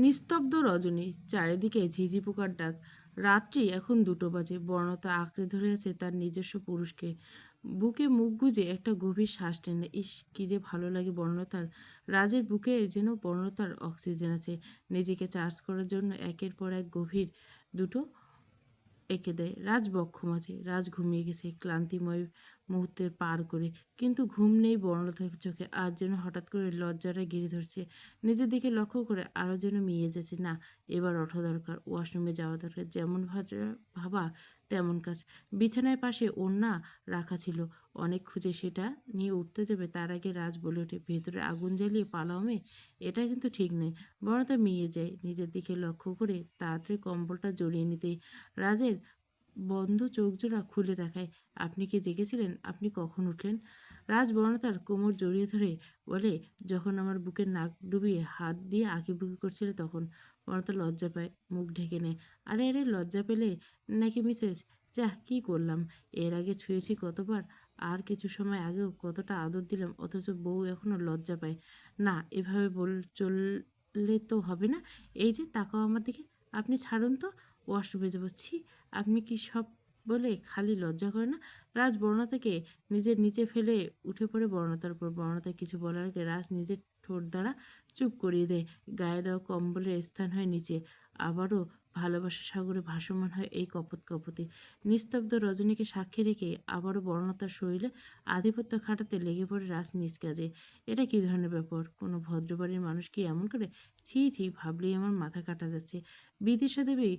নিস্তব্ধ রজনী, চারিদিকে ঝিঝি পোকার ডাক। রাত্রি এখন 2টো বাজে। বর্ণতা আঁকড়ে ধরে আছে তার নিজস্ব পুরুষকে। বুকে মুখ গুজে একটা গভীর শ্বাস টেনে। ইস, কি যে ভালো লাগে বর্ণতার। রাজের বুকে যেন বর্ণতার অক্সিজেন আছে। নিজেকে চার্জ করার জন্য একের পর এক গভীর দুটো এঁকে দেয়। রাজ বক্ষ মাঝে। রাজ ঘুমিয়ে গেছে ক্লান্তিময় মুহূর্তের পার করে, কিন্তু ঘুম নেই বর্ণলতার চোখে। আজ যেন হঠাৎ করে লজ্জাটা ঘিরে ধরছে। নিজের দিকে লক্ষ্য করে আরও যেন মিয়ে যাচ্ছে। না, এবার ওঠা দরকার, ওয়াশরুমে যাওয়া দরকার। যেমন ভাবা তেমন কাজ। বিছানায় পাশে ওড়না রাখা ছিল, অনেক খুঁজে সেটা নিয়ে উঠতে যাবে তার আগে রাজ বলে ওঠে, ভেতরে আগুন জ্বালিয়ে পালাও মেয়ে, এটা কিন্তু ঠিক নেই। বর্ণতা মিয়ে যায়, নিজের দিকে লক্ষ্য করে তাড়াতাড়ি কম্বলটা জড়িয়ে নিতেই রাজের বন্ধ চোখজোড়া খুলে দেখায়। আপনি কি জেগেছিলেন? আপনি কখন উঠলেন? রাজ বর্ণতার কোমর জড়িয়ে ধরে বলে, যখন আমার বুকে নাক ডুবিয়ে হাত দিয়ে আঁকিবুকি করছিলে তখন। বর্ণতা লজ্জা পায়, মুখ ঢেকে নেয়। আরে আরে, লজ্জা পেলে নাকি মিসেস? যাহ, কি করলাম! এর আগে ছুঁয়েছি কতবার, আর কিছু সময় আগেও কতটা আদর দিলাম, অথচ বউ এখনো লজ্জা পায়। না, এভাবে চললে তো হবে না। এই যে তাকাও আমার দিকে। আপনি ছাড়ুন তো, ওয়াশরুমে যাবো। ছি, আপনি কি সব বলে খালি লজ্জা করে না? রাজ বর্ণতাকে নিজের নিচে ফেলে উঠে পড়ে বর্ণতার উপর। বর্ণতা কিছু বলার আগে রাজ নিজের ঠোঁট দ্বারা চুপ করিয়ে দেয়। গায়ে দেওয়া কম্বলের স্থান হয় নিচে। আবারও ভালোবাসার সাগরে ভাসমান হয় এই কপত কপতি। নিস্তব্ধ রজনীকে সাক্ষী রেখে আবারও বর্ণতার শরীরে আধিপত্য খাটাতে লেগে পড়ে রাজ নিজ কাজে। এটা কী ধরনের ব্যাপার? কোনো ভদ্রবাড়ির মানুষ কি এমন করে? ছি ছি, ভাবলেই আমার মাথা কাটা যাচ্ছে। বিদিশা দেবী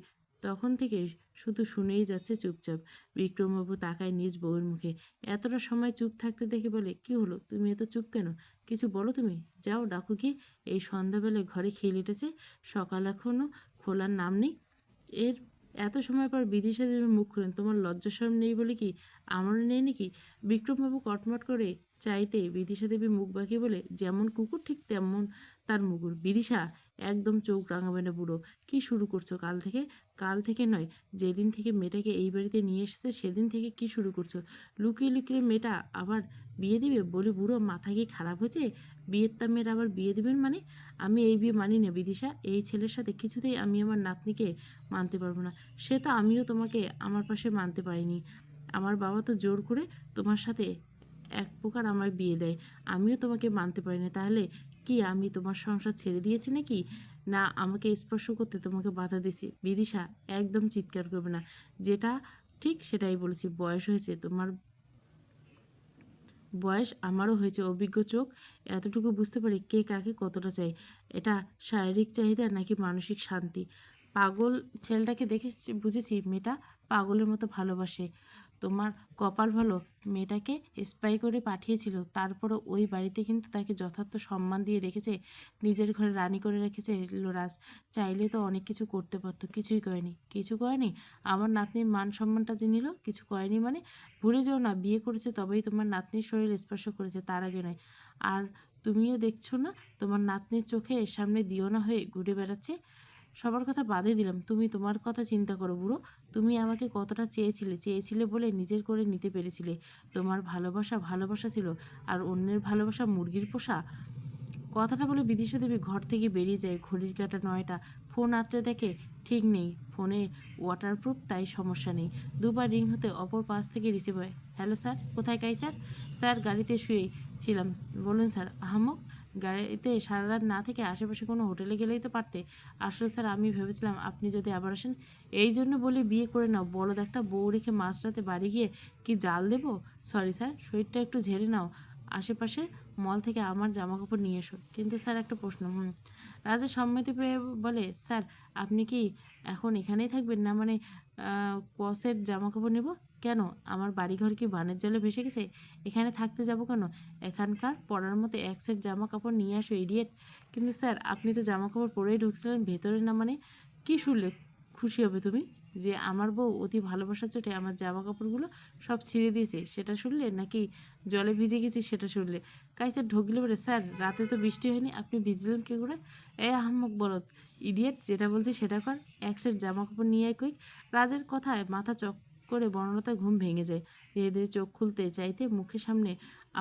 তখন থেকে শুধু শুনেই যাচ্ছে চুপচাপ। বিক্রমবাবু তাকায় নিজ বউয়ের মুখে। এতটা সময় চুপ থাকতে দেখে বলে, কি হলো, তুমি এত চুপ কেন? কিছু বলো তুমি। যাও ডাকো কি। এই সন্ধ্যাবেলায় ঘরে খেয়ে লিটেছে, সকাল এখনো খোলার নাম নেই। এর এত সময় পর বিদিশা দেবী মুখ খুলেন, তোমার লজ্জা শরম নেই বলে কি আমারও নেই নাকি? বিক্রমবাবু কটমট করে চাইতে বিদিশা দেবী মুখ বাঁকিয়ে বলে, যেমন কুকুর ঠিক তেমন তার মুগুর। বিদিশা, একদম চোখ রাঙাবে না বুড়ো। কি শুরু করছো কাল থেকে? কাল থেকে নয়, যেদিন থেকে মেয়েটাকে এই বাড়িতে নিয়ে এসেছে সেদিন থেকে কি শুরু করছো? লুকিয়ে লুকিয়ে মেয়েটা আবার বিয়ে দিবে? বলি বুড়ো, মাথা কি খারাপ হয়েছে? বিয়ের তা মেয়ের আবার বিয়ে দিবেন মানে? আমি এই বিয়ে মানি না বিদিশা। এই ছেলের সাথে কিছুতেই আমি আমার নাতনিকে মানতে পারবো না। সে তো আমিও তোমাকে আমার পাশে মানতে পারিনি। আমার বাবা তো জোর করে তোমার সাথে এক প্রকার আমার বিয়ে দেয়, আমিও তোমাকে মানতে পারি না। তাহলে কি আমি তোমার সংসার ছেড়ে দিয়েছি নাকি? না আমাকে স্পর্শ করতে তোমাকে বাধা দিছি? বিদিশা, একদম চিৎকার করবে না। যেটা ঠিক সেটাই বলেছি। বয়স হয়েছে তোমার, বয়স আমারও হয়েছে। অভিজ্ঞ চোখ এতটুকু বুঝতে পারি কে কাকে কতটা চাই। এটা শারীরিক চাহিদা নাকি মানসিক শান্তি? পাগল ছেলেটাকে দেখে বুঝেছি মেয়েটা পাগলের মতো ভালোবাসে। তোমার কপাল ভালো, মেয়েটাকে স্পাই করে পাঠিয়েছিল, তারপরও ওই বাড়িতে কিন্তু তাকে যথার্থ সম্মান দিয়ে রেখেছে, নিজের ঘরে রানী করে রেখেছে। লোরাস চাইলে তো অনেক কিছু করতে পারতো, কিছুই করেনি। কিছু করেনি? আমার নাতনির মান সম্মানটা যে নিল, কিছু করেনি মানে? ভুলে যেও না, বিয়ে করেছে তবেই তোমার নাতনির শরীর স্পর্শ করেছে, তার আগে নয়। আর তুমিও দেখছো না তোমার নাতনির চোখে সামনে দিও না হয়ে ঘুরে বেড়াচ্ছে। সবার কথা বাদে দিলাম, তুমি তোমার কথা চিন্তা করো বুড়ো। তুমি আমাকে কতটা চেয়েছিলে, চেয়েছিলে বলে নিজের করে নিতে পেরেছিলে। তোমার ভালোবাসা ভালোবাসা ছিল, আর অন্যের ভালোবাসা মুরগির পোষা। কথাটা বলে বিদিশা দেবী ঘর থেকে বেরিয়ে যায়। ঘড়ির কাঁটা 9টা। ফোন আঁতড়ে দেখে ঠিক নেই। ফোনে ওয়াটারপ্রুফ, তাই সমস্যা নেই। দুবার রিং হতে অপর পাশ থেকে রিসিভ হয়। হ্যালো স্যার, কোথায় কাই স্যার? স্যার গাড়িতে শুয়ে ছিলাম। বলুন স্যার। আহামক, গাড়িতে সারা রাত না থেকে আশেপাশে কোনো হোটেলে গেলেই তো পারতে। আসলে স্যার আমি ভেবেছিলাম আপনি যদি আবার আসেন, এই জন্য বলি বিয়ে করে নাও। বলদ একটা বউ রেখে মাঝরাতে বাড়ি গিয়ে কি জাল দেবো? সরি স্যার, শরীরটা একটু ঝেড়ে নাও। আশেপাশে মল থেকে আমার জামা কাপড় নিয়ে এসো। কিন্তু স্যার একটা প্রশ্ন। রাজা সম্মতি পেয়ে বলে, স্যার আপনি কি এখন এখানেই থাকবেন? না মানে কসের জামা কাপড় নেব? কেন, আমার বাড়িঘর কি বানের জলে ভেসে গেছে? এখানে থাকতে যাব কেন? এখানকার পরার মতো এক সেট জামা কাপড় নিয়ে আসো, ইডিয়েট। কিন্তু স্যার আপনি তো জামা কাপড় পরেই ঢুকছিলেন ভেতরে, না মানে? কি শুনলে খুশি হবে তুমি? যে আমার বউ অতি ভালোবাসার চোটে আমার জামা কাপড়গুলো সব ছিঁড়ে দিয়েছে, সেটা শুনলে? নাকি জলে ভিজে গেছি সেটা শুনলে? কাইচার ঢোকলে বলে, স্যার রাতে তো বৃষ্টি হয়নি, আপনি ভিজলেন কী করে? এই আহাম্মক বলদ, ইডিয়েট, যেটা বলছি সেটা কর। এক সেট জামা কাপড় নিয়ে আয় কুইক। রাজের কথায় মাথা চক করে বনলতার ঘুম ভেঙে যায়। ধীরে ধীরে চোখ খুলতে চাইতে মুখের সামনে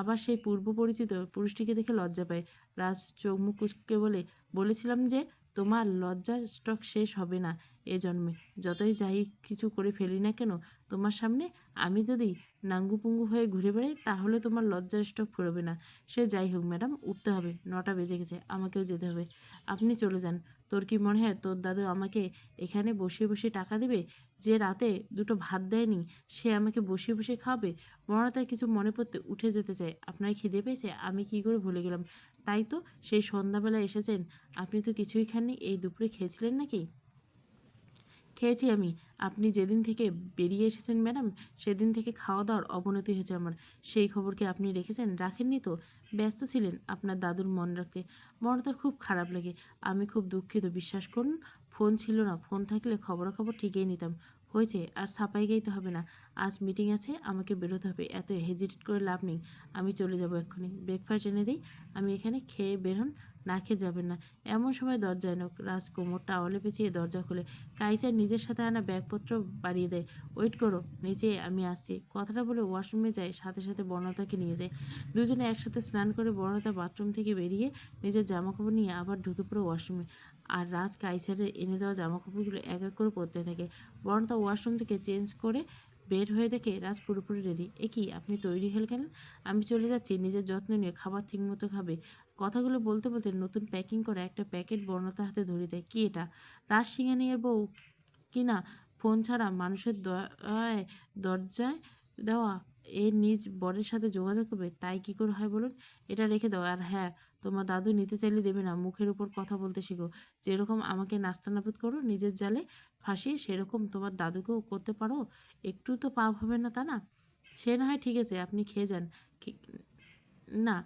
আবার সেই পূর্ব পরিচিত পুরুষটিকে দেখে লজ্জা পায়। রাজ চোখ মুখ কুচকে বলে, বলেছিলাম যে তোমার লজ্জার স্টক শেষ হবে না এ জন্মে। যতই যাই কিছু করে ফেলি না কেন তোমার সামনে, আমি যদি নাঙ্গুপুঙ্গু হয়ে ঘুরে বেড়াই তাহলে তোমার লজ্জার স্টক ফুরবে না। সে যাই হোক ম্যাডাম, উঠতে হবে, 9টা বেজে গেছে, আমাকেও যেতে হবে। আপনি চলে যান। তোর কি মনে হয় তোর দাদু আমাকে এখানে বসিয়ে বসিয়ে টাকা দেবে? যে রাতে দুটো ভাত দেয়নি সে আমাকে বসিয়ে বসিয়ে খাবে? বড়তার কিছু মনে পড়তে উঠে যেতে চায়। আপনার খিদে পেয়েছে? আমি কি করে ভুলে গেলাম। তাই তো, সেই সন্ধ্যাবেলা এসেছেন। আপনি তো কিছুই খাননি। এই দুপুরে খেয়েছিলেন নাকি? খেয়েছি আমি। আপনি যেদিন থেকে বেরিয়ে এসেছেন ম্যাডাম, সেদিন থেকে খাওয়া দাওয়ার অবনতি হয়েছে আমার। সেই খবর কি আপনি রেখেছেন? রাখেননি তো। ব্যস্ত ছিলেন আপনার দাদুর মন রাখতে। বড়দার খুব খারাপ লাগে। আমি খুব দুঃখিত, বিশ্বাস করুন। ফোন ছিল না, ফোন থাকলে খবরাখবর ঠিকই নিতাম। হয়েছে, আর সাপাই গাইতে হবে না। আজ মিটিং আছে, আমাকে বেরোতে হবে। এত হেজিটেট করে লাভ নেই। আমি চলে যাব এক্ষুনি। ব্রেকফাস্ট এনে দিই, আমি এখানে খেয়ে বের হন। না খেয়ে যাবেন না। এমন সময় দরজায় নক। রাজ কোমরটা আওয়ালে পেঁচিয়ে দরজা খুলে কাইসার নিজের সাথে আনা ব্যাগপত্র বাড়িয়ে দেয়। ওয়েট করো, নিচে আমি আসছি। কথাটা বলে ওয়াশরুমে যায়, সাথে সাথে বর্ণতাকে নিয়ে যায়। দুজনে একসাথে স্নান করে বর্ণতা বাথরুম থেকে বেরিয়ে নিজের জামাকাপড় নিয়ে আবার ঢুকে পড়ে ওয়াশরুমে। আর রাজ কাইসারের এনে দেওয়া জামাকাপড়গুলো এক এক করে পরতে থাকে। বর্ণতা ওয়াশরুম থেকে চেঞ্জ করে বের হয়ে দেখে রাজ পুরোপুরি রেডি। এ কি, আপনি তৈরি হয়ে গেলেন? আমি চলে যাচ্ছি, নিজের যত্ন নিয়ে খাবার ঠিকমতো খাবে। কথাগুলো বলতে বলতে নতুন প্যাকিং করা একটা প্যাকেট বর্ণতা হাতে ধরিয়ে দেয়। কি এটা? রাজ সিংহানিয়ার বউ কিনা ফোন ছাড়া মানুষের দরজায় দেওয়া এ নিজ বরের সাথে যোগাযোগ করবে? তাই কি করে হয় বলুন? এটা রেখে দাও। আর হ্যাঁ, তোমার দাদু নিতে চাইলে দেবে না। মুখের উপর কথা বলতে শেখো। যেরকম আমাকে নাস্তানাবুদ করো নিজের জালে ফাঁসিয়ে, সেরকম তোমার দাদুকেও করতে পারো। একটু তো পাপ হবে না, তা না? সে না হয় ঠিক আছে, আপনি খেয়ে যান। না,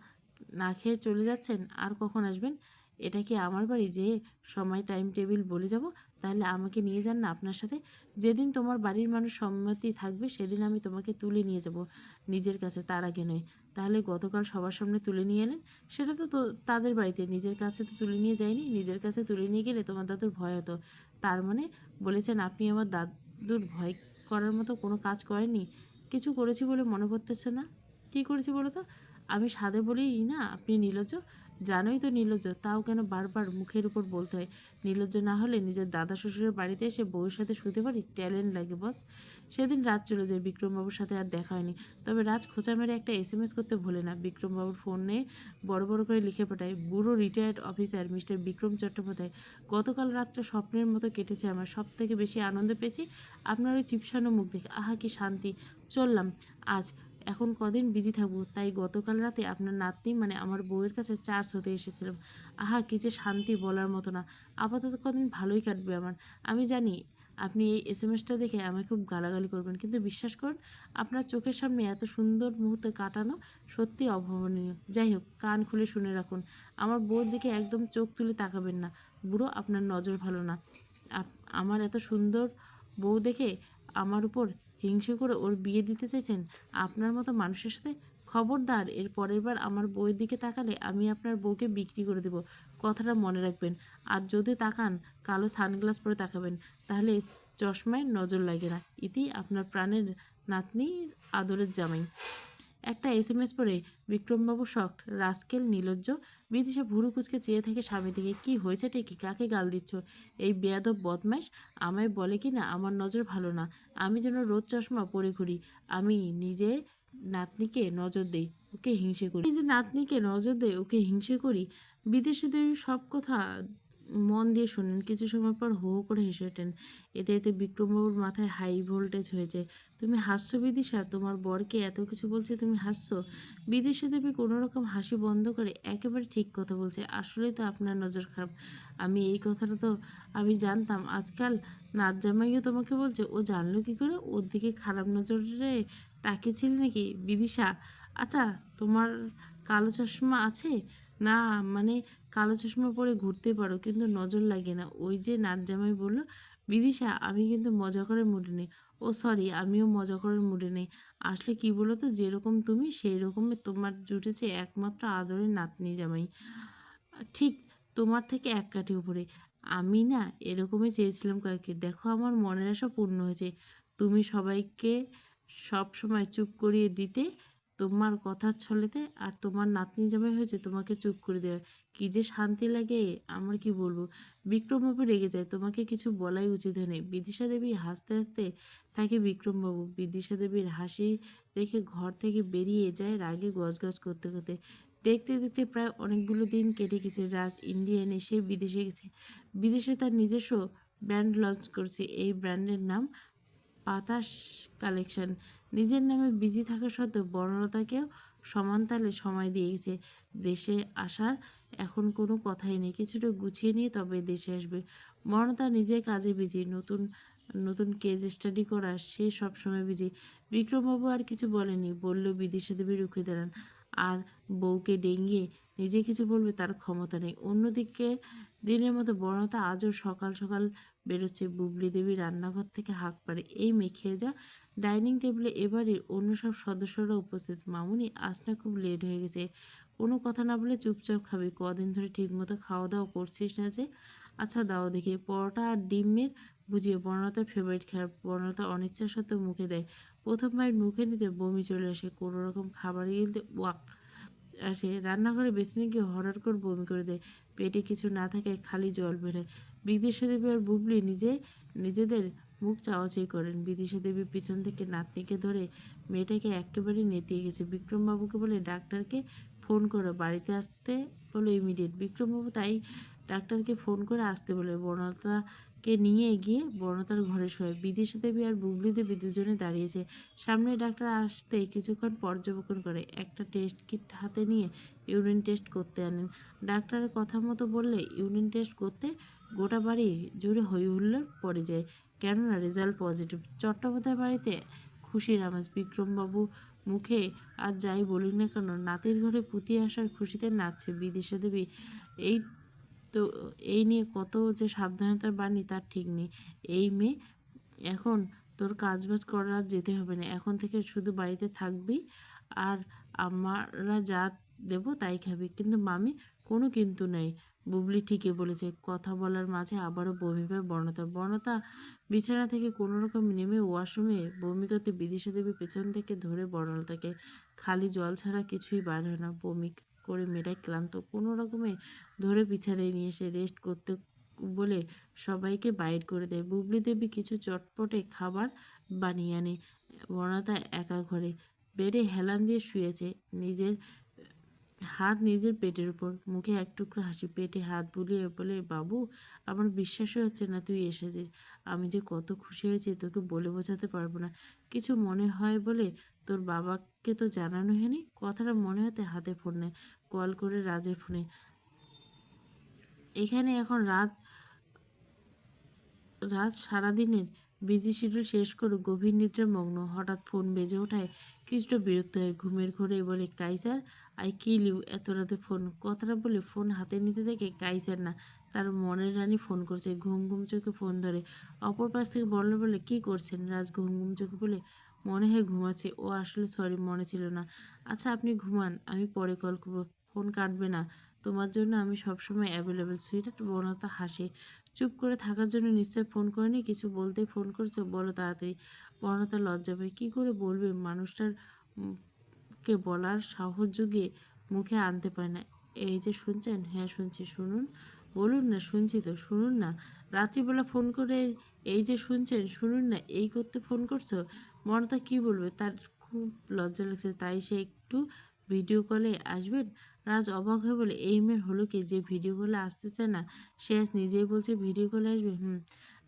না খেয়ে চলে যাচ্ছেন? আর কখন আসবেন? এটা কি আমার বাড়ি যে সময় টাইম টেবিল বলে যাব? তাহলে আমাকে নিয়ে যান না আপনার সাথে। যেদিন তোমার বাড়ির মানুষ সম্মতি থাকবে সেদিন আমি তোমাকে তুলে নিয়ে যাব নিজের কাছে, তার আগে নয়। তাহলে গতকাল সবার সামনে তুলে নিয়ে এলেন, সেটা তো তাদের বাড়িতে, নিজের কাছে তো তুলে নিয়ে যায়নি। নিজের কাছে তুলে নিয়ে গেলে তোমার দাদুর ভয় হতো। তার মানে বলেছেন আপনি আমার দাদুর ভয় করার মতো কোনো কাজ করেননি? কিছু করেছি বলে মনে পড়তেছে না। কী করেছি বলো তো? আমি সাধে বলেই না আপনি নির্লজ্জ। জানোই তো নির্লজ্জ, তাও কেন বারবার মুখের উপর বলতে হয়? নির্লজ্জ না হলে নিজের দাদা শ্বশুরের বাড়িতে এসে বউয়ের সাথে শুতে পারি? ট্যালেন্ট লাগে বস। সেদিন রাত চলে যায়, বিক্রমবাবুর সাথে আর দেখা হয়নি। তবে রাজ খোঁচা মেরে একটা SMS করতে ভোলে না। বিক্রমবাবুর ফোনে বড় বড় করে লিখে পাঠায়, বুড়ো retired officer mister Bikram Chattopadhyay, গতকাল রাতটা স্বপ্নের মতো কেটেছে আমার। সব থেকে বেশি আনন্দ পেয়েছি আপনার ওই চিপসানো মুখ দেখে। আহা কি শান্তি। চললাম আজ। এখন কদিন বিজি থাকবো, তাই গতকাল রাতে আপনার নাতনি মানে আমার বউয়ের কাছে চার্জ হতে এসেছিলাম। আহা কি যে শান্তি, বলার মতো না। আপাতত কদিন ভালোই কাটবে আমার। আমি জানি আপনি এই SMS-টা দেখে আমায় খুব গালাগালি করবেন, কিন্তু বিশ্বাস করুন, আপনার চোখের সামনে এত সুন্দর মুহূর্ত কাটানো সত্যি অভাবনীয়। যাই হোক, কান খুলে শুনে রাখুন, আমার বউর দিকে একদম চোখ তুলে তাকাবেন না। বুড়ো, আপনার নজর ভালো না। আমার এত সুন্দর বউ দেখে আমার উপর হিংসে করে ওর বিয়ে দিতে চাইছেন আপনার মতো মানুষের সাথে? খবরদার, এর পরের বার আমার বউয়ের দিকে তাকালে আমি আপনার বউকে বিক্রি করে দেব। কথাটা মনে রাখবেন। আর যদি তাকান, কালো সানগ্লাস পরে তাকাবেন, তাহলে চশমায় নজর লাগে না। ইতি আপনার প্রাণের নাতনি, আদরের জামাই। একটা SMS পড়ে বিক্রমবাবু শকড। রাস্কেল, নির্লজ্জ। বিদিশা ভুরু কুচকে চেয়ে থাকে স্বামীর দিকে। কি হয়েছেটা কি? কাকে গাল দিচ্ছ? এই বেয়াদব বদমাইশ আমায় বলে কি না আমার নজর ভালো না। আমি যেন রোজ চশমা পরে ঘুরি। আমি নিজে নাতনিকে নজর দেই, ওকে হিংসে করি। নিজে নাতনিকে নজর দেই, ওকে হিংসে করি। বিদেশিদের সব কথা মন দিয়ে শোনেন, কিছু সময় পর হো হো করে হেসে ওঠেন। এতে এতে বিক্রমবাবুর মাথায় হাই ভোল্টেজ হয়ে যায়। তুমি হাসছো বিদিশা? তোমার বরকে এত কিছু বলছে, তুমি হাসছো? বিদেশি দেবী কোনো রকম হাসি বন্ধ করে একেবারে ঠিক কথা বলছে। আসলেই তো আপনার নজর খারাপ। আমি এই কথাটা তো আমি জানতাম। আজকাল নাচ জামাইও তোমাকে বলছে। ও জানলো কি করে? ওর দিকে খারাপ নজরে তাকিয়েছিলে নাকি বিদিশা? আচ্ছা, তোমার কালো চশমা আছে না? মানে কালো চশমা পরে ঘুরতে পারো, কিন্তু নজর লাগে না, ওই যে নাচ জামাই বললো। বিদিশা, আমি কিন্তু মজা করার মুডে নেই। ও সরি, আমিও মজা করার মুডে নেই। আসলে কি বলো তো, যেরকম তুমি সেই রকমের তোমার জুটেছে একমাত্র আদরের নাতনি জামাই, ঠিক তোমার থেকে এক কাঠি উপরে। আমি না এরকমই চেয়েছিলাম কয়েককে। দেখো, আমার মনের আশা পূর্ণ হয়েছে। তুমি সবাইকে সব সময় চুপ করিয়ে দিতে, তোমার কথার ছলেতে আর তোমার নাতনি জামাই হয়েছে তোমাকে চুপ করে দেওয়া। কি যে শান্তি লাগে আমার কি বলবো। বিক্রমবাবু রেগে যায়, তোমাকে কিছু বলাই উচিত হয়নি। বিদিশা দেবী হাসতে হাসতে থাকে বিক্রমবাবু। বিদিশা দেবীর হাসি দেখে ঘর থেকে বেরিয়ে যায় রাগে গজগজ করতে করতে। দেখতে দেখতে প্রায় অনেকগুলো দিন কেটে গেছে। রাজ ইন্ডিয়ান এসে বিদেশে গেছে। বিদেশে তার নিজস্ব ব্র্যান্ড লঞ্চ করছে। এই ব্র্যান্ডের নাম পাতাস কালেকশন। নিজের নামে বিজি থাকা সত্ত্বেও বনলতাকেও সমান তালে সময় দিয়ে গেছে। দেশে আসার এখন কোনো কথাই নেই, কিছুটা গুছিয়ে নিয়ে তবে দেশে আসবে। বনলতা নিজের কাজে বিজি, নতুন নতুন কেস স্টাডি করা, সে সবসময় বিজি। বিক্রমবাবু আর কিছু বলেনি, বললেও বিদিশা দেবী রুখে দাঁড়ান। আর বউকে ডেঙ্গিয়ে নিজে কিছু বলবে তার ক্ষমতা নেই। অন্যদিকে দিনের মতো বনলতা আজও সকাল সকাল বেরোচ্ছে। বুবলি দেবী রান্নাঘর থেকে হাঁক পাড়ে, এই মেয়ে খেয়ে যা। ডাইনিং টেবিলে এবারে অন্য সব সদস্যরা উপস্থিত। মামুনি আজ না খুব লেট হয়ে গেছে, কোনো কথা না বলে চুপচাপ খাবি। কদিন ধরে ঠিকমতো খাওয়া দাওয়া করছিস না যে। আচ্ছা দাও দেখি, পরোটা আর ডিমের বুঝিয়ে। বর্ণতার ফেভারিট খাবার। বর্ণতা অনিচ্ছা সত্ত্বেও মুখে দেয়। প্রথম বাইট মুখে নিতে বমি চলে আসে, কোনো রকম খাবার গিলতে ওয়াক আসে। রান্নাঘরে বেসিনে গিয়ে হঠাৎ করে বমি করে দেয়। পেটে কিছু না থাকে, খালি জল বেরোয়। বিদিশা দেবী আর বুবলি নিজেদের মুখ চাওয়াচাই করেন। বিদিশা দেবী পিছন থেকে নাতনিকে ধরে মেয়েটাকে একেবারে নেতিয়ে গেছে। বিক্রমবাবুকে বলে ডাক্তারকে ফোন করো, বাড়িতে আসতে বলো ইমিডিয়েট। বিক্রমবাবু তাই ডাক্তারকে ফোন করে আসতে বলে বনলতাকে নিয়ে গিয়ে বনলতার ঘরে শোয়। বিদিশা দেবী আর বুবলি দেবী দুজনে দাঁড়িয়েছে। সামনে ডাক্তার আসতে কিছুক্ষণ পর্যবেক্ষণ করে, একটা টেস্ট কিট হাতে নিয়ে ইউরিন টেস্ট করতে আনেন। ডাক্তারের কথা মতো বললে ইউরিন টেস্ট করতে গোটা বাড়ি জুড়ে হই হুল্লোড় পড়ে যায়, কেননা রেজাল্ট পজিটিভ। চট্টোপাধ্যায় বাড়িতে খুশির আমেজ। বিক্রমবাবু মুখে আর যাই বলুক না কেন, নাতির ঘরে পুঁতি আসার খুশিতে নাচছে। বিদিশা দেবী এই তো এই নিয়ে কত যে সাবধানতার বাণী তার ঠিক নেই। এই মেয়ে, এখন তোর কাজবাজ করা আর যেতে হবে না, এখন থেকে শুধু বাড়িতে থাকবি আর আমরা যা দেবো তাই খাবি। কিন্তু মামি, কোনো কিন্তু নেই। বুবলি ঠিকই বলেছে। কথা বলার মাঝে আবারও বমি পায় বর্ণতা। বর্ণতা বিছানা থেকে কোনো রকম নেমে ওয়াশরুমে বমি করতে বিদিশা দেবী পেছন থেকে ধরে বর্ণলতাকে। খালি জল ছাড়া কিছুই বার হয় না। বমি করে মেয়েটা ক্লান্ত, কোনো রকমে ধরে বিছানায় নিয়ে এসে রেস্ট করতে বলে সবাইকে বাইর করে দেয়। বুবলি দেবী কিছু চটপটে খাবার বানিয়ে আনে। বর্ণতা একা ঘরে বেডে হেলান দিয়ে শুয়েছে, নিজের হাত নিজের পেটের উপর, মুখে এক টুকরো হাসি। পেটে হাত বুলিয়ে বলে, বাবু, আমার বিশ্বাসই হচ্ছে না তুই এসেছিস। আমি যে কত খুশি হয়েছি তোকে বলে বোঝাতে পারবো না। কিছু মনে হয় বলে তোর বাবাকে তো জানানো হয়নি। কথাটা মনে হতে হাতে ফোন নেয়, কল করে রাজের ফোনে। এখানে এখন রাত সারাদিনের বিজি শিডিউল শেষ করে গভীর নিদ্রায় মগ্ন। হঠাৎ ফোন বেজে ওঠায় কিছুটা বিরক্ত হয়। ঘুমের ঘোরে বলে, কাইসার, আই কিল ইউ। এত রাতে ফোন। কথাটা বলে ফোন হাতে নিতে দেখে কাইসার না, তার মনের রানী ফোন করছে। ঘুম ঘুম চোখে ফোন ধরে। অপর পাশ থেকে বলে, কি করছেন? রাজ ঘুম ঘুম চোখে বলে, মনে হয় ঘুমাচ্ছে। ও আসলে সরি, মনে ছিল না। আচ্ছা আপনি ঘুমান, আমি পরে কল করবো। ফোন কাটবে না, তোমার জন্য আমি সবসময় অ্যাভেলেবেল। সুইট বনতা হাসে। চুপ করে থাকার জন্য নিশ্চয় ফোন করেনি, কিছু বলতেই ফোন করছো, বলো তাড়াতাড়ি। বর্ণতা লজ্জা পায়। কী করে বলবে? মানুষটার কে বলার সাহস যুগিয়ে মুখে আনতে পারে না। এই যে শুনছেন? হ্যাঁ শুনছি। শুনুন। বলুন না, শুনছি তো, শুনুন না। রাত্রিবেলা ফোন করে এই যে শুনছেন, শুনুন না, এই করতে ফোন করছো? বর্ণতা কী বলবে, তার খুব লজ্জা লাগছে, তাই সে একটু ভিডিও কলে আসবেন। রাজ অবাক হয়ে বলে, এই মেয়ের হলো কি যে ভিডিও কলে আসতে চায় না? সে আজ নিজেই বলছে ভিডিও কলে আসবে।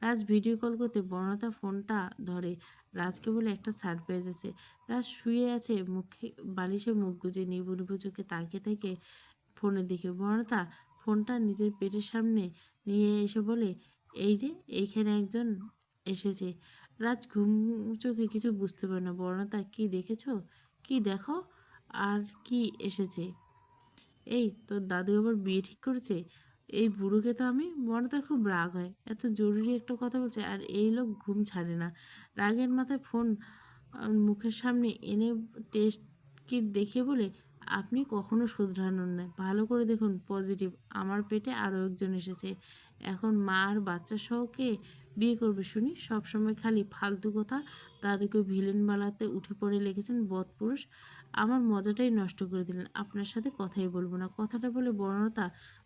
রাজ ভিডিও কল করতে বর্ণতা ফোনটা ধরে। রাজকে বলে, একটা সারপ্রাইজ আছে। রাজ শুয়ে আছে, মুখে বালিশে মুখ গুজে নিবু নিবু চোখে তাকিয়ে থেকে ফোনের দিকে। বর্ণতা ফোনটা নিজের পেটের সামনে নিয়ে এসে বলে, এই যে এইখানে একজন এসেছে। রাজ ঘুম চোখে কিছু বুঝতে পারে না। বর্ণতা, কি দেখেছো? কি দেখো? আর কি এসেছে? এই তোর দাদু আবার বিয়ে ঠিক করেছে? এই বুড়োকে তো আমি। বর্ণতার খুব রাগ হয়, এত জরুরি একটা কথা বলছে আর এই লোক ঘুম ছাড়ে না। রাগের মাথায় ফোন মুখের সামনে এনে টেস্ট কিট দেখে বলে, আপনি কখনো শুধরানোর না, ভালো করে দেখুন, পজিটিভ। আমার পেটে আরও একজন এসেছে। এখন মা আর বাচ্চা সহ কে বিয়ে করবে শুনি? সবসময় খালি ফালতু কথা। দাদুকে ভিলেন বানাতে উঠে পড়ে লেগেছেন বদপুরুষ। আমার মজাটাই নষ্ট করে দিলেন। আপনার সাথে কথাই বলবো না। কথাটা বলে বনলতা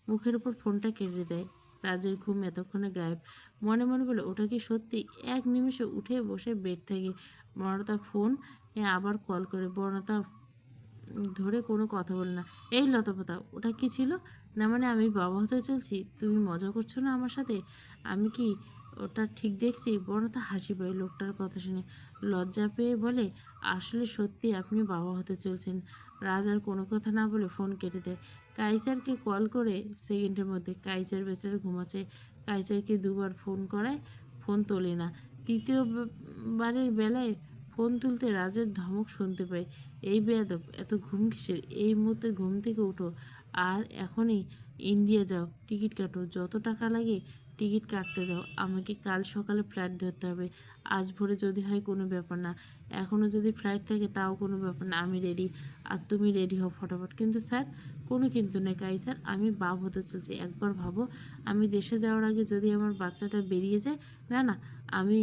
মুখের উপর ফোনটা কেড়ে দেয়। রাজের ঘুম এতক্ষণে গায়েব। মনে মনে বলে, ওটা কি সত্যি? এক নিমেষে উঠে বসে বেড থেকে বনলতা ফোন আবার কল করে। বনলতা ধরে কোনো কথা বলে না। এই লতাপাতা, ওটা কি ছিল? না মানে আমি বাবা হতে চলছি? তুমি মজা করছো না আমার সাথে? আমি কি ওটা ঠিক দেখছি? বনলতা হাসি পায় লোকটার কথা শুনে। লজ্জা পেয়ে বলে, আসলে সত্যি আপনি বাবা হতে চলছেন। রাজ আর কোনো কথা না বলে ফোন কেটে দেয়। কাইসারকে কল করে সেকেন্ডের মধ্যে। কাইসার বেচারা ঘুমাচ্ছে। কাইসারকে দুবার ফোন করায়, ফোন তোলে না। তৃতীয়বারের বেলায় ফোন তুলতে রাজের ধমক শুনতে পায়। এই বেয়াদব, এত ঘুম কিসের? এই মুহূর্তে ঘুম থেকে উঠো আর এখনই ইন্ডিয়া যাও, টিকিট কাটো, যত টাকা লাগে টিকিট কাটতে দাও। আমাকে কাল সকালে ফ্লাইট ধরতে হবে। আজ ভোরে যদি হয় কোনো ব্যাপার না, এখনও যদি ফ্লাইট থাকে তাও কোনো ব্যাপার না, আমি রেডি। আর তুমি রেডি হও ফটাফট। কিন্তু স্যার, কোনো কিন্তু নেই স্যার, আমি বাপ হতে চলছি। একবার ভাবো, আমি দেশে যাওয়ার আগে যদি আমার বাচ্চাটা বেরিয়ে যায়। না না, আমি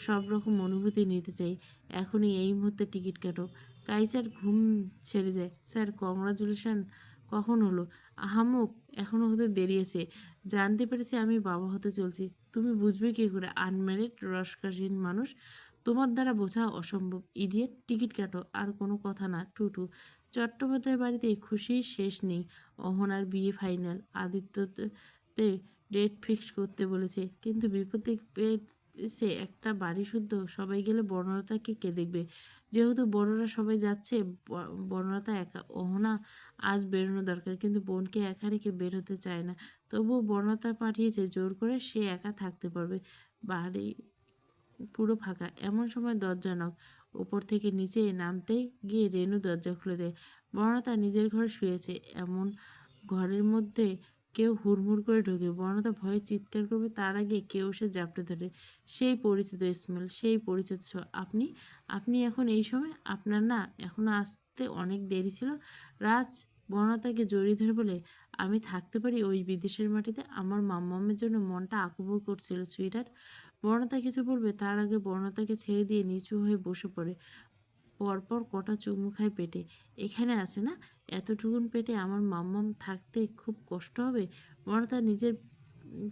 সব রকম অনুভূতি নিতে চাই। এখনই এই মুহূর্তে টিকিট কাটো। কাইসার ঘুম ছেড়ে যায়। Sir, congratulation. কখন হলো? আহাম্মক, এখনও হতে দেরি আছে। জানতে পেরেছি আমি বাবা হতে চলছি। তুমি বুঝবে কী করে? আনম্যারিড রসকাসীন মানুষ, তোমার দ্বারা বোঝা অসম্ভব। ইডিয়েট, টিকিট কাটো। আর কোনো কথা না, টুটু। চট্টোপাধ্যায় বাড়িতে খুশির শেষ নেই। অহনার বিয়ে ফাইনাল। আদিত্যতে ডেট ফিক্স করতে বলেছে, কিন্তু বিপত্তি পেয়েছে একটা বাড়ি শুদ্ধ। সবাই গেলে বর্ণলতাকে কে দেখবে? যেহেতু বড়রা সবাই যাচ্ছে, বর্ণলতা একা। অহনা আজ বেরোনো দরকার, কিন্তু বোনকে একা রেখে বের হতে চায় না। তবুও বর্ণলতা পাঠিয়েছে জোর করে, সে একা থাকতে পারবে। বাড়ি পুরো ফাঁকা। এমন সময় দরজা নক। ওপর থেকে নিচে নামতেই গিয়ে রেনু দরজা খুলে দেয়। বর্ণতা নিজের ঘরে শুয়েছে, এমন ঘরের মধ্যে কেউ হুড়মুড় করে ঢোকে। বর্ণতা ভয়ে চিৎকার করবে, তার আগে কেউ সে জাপটে ধরে। সেই পরিচিত স্মেল, সেই পরিচিত আপনি আপনি এখন এই সময়? আপনার না এখনো আসতে অনেক দেরি ছিল। রাজ বর্ণতাকে জড়িয়ে ধরে বলে, আমি থাকতে পারি ওই বিদেশের মাটিতে? আমার মাম্মামের জন্য মনটা আকুবু করছিল সুইটার। বর্ণতা কিছু বলবে তার আগে বর্ণতাকে ছেড়ে দিয়ে নিচু হয়ে বসে পড়ে। পরপর কটা চুমু খায় পেটে। এখানে আছে না, এতটুকুন পেটে আমার মাম্মাম থাকতে খুব কষ্ট হবে। বর্ণতা নিজের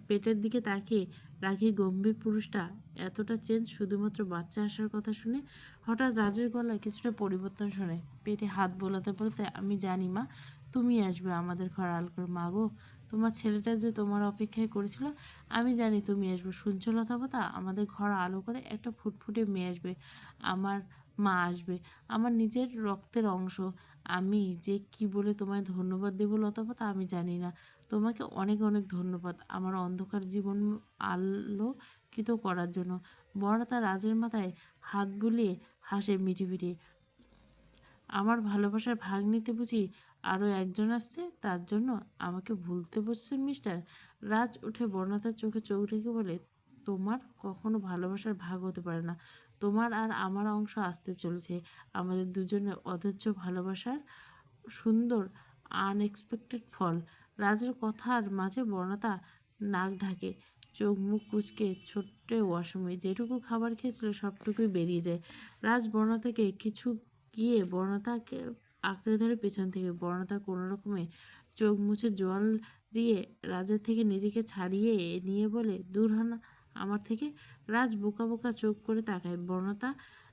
পেটের দিকে তাকিয়ে রাখি গম্ভীর পুরুষটা এতটা চেঞ্জ শুধুমাত্র বাচ্চা আসার কথা শুনে। হঠাৎ রাজের গলায় কিছুটা পরিবর্তন শুনে পেটে হাত বোলাতে বলতে, আমি জানি মা, তুমি আসবে আমাদের ঘর আল করে। মা গো, তোমার ছেলেটা যে তোমার অপেক্ষায় করেছিল, আমি জানি তুমি আসবে। শুনছো লতাপাতা, আমাদের ঘর আলো করে একটা ফুটফুটে মেয়ে আসবে। আমার মা আসবে, আমার নিজের রক্তের অংশ। আমি যে কি বলে তোমায় ধন্যবাদ দেবো লতাপাতা, আমি জানি না। তোমাকে অনেক অনেক ধন্যবাদ আমার অন্ধকার জীবন আলোকিত করার জন্য। বড়তা রাজের মাথায় হাত বুলিয়ে হাসে মিটিমিটি। আমার ভালোবাসার ভাগ নিতে বুঝি আরও একজন আসছে, তার জন্য আমাকে ভুলতে বসছেন মিস্টার? রাজ উঠে বর্ণতার চোখে চোখ রেখে বলে, তোমার কখনো ভালোবাসার ভাগ হতে পারে না। তোমার আর আমার অংশ আসতে চলেছে। আমাদের দুজনের অধৈর্য ভালোবাসার সুন্দর আনএক্সপেক্টেড ফল। রাজের কথার মাঝে বর্ণতা নাক ঢাকে, চোখ মুখ কুচকে ছোট্ট ওয়াশরুমে যেটুকু খাবার খেয়েছিল সবটুকুই বেরিয়ে যায়। রাজ বর্ণতাকে কিছু গিয়ে বর্ণতাকে আঁকড়ে ধরে পেছন থেকে। বর্ণতা কোনো রকমে চোখ মুছে জল দিয়ে রাজের থেকে নিজেকে ছাড়িয়ে নিয়ে বলে, দূর হন আমার থেকে। রাজ বোকা বোকা চোখ করে তাকায়। বর্ণতা,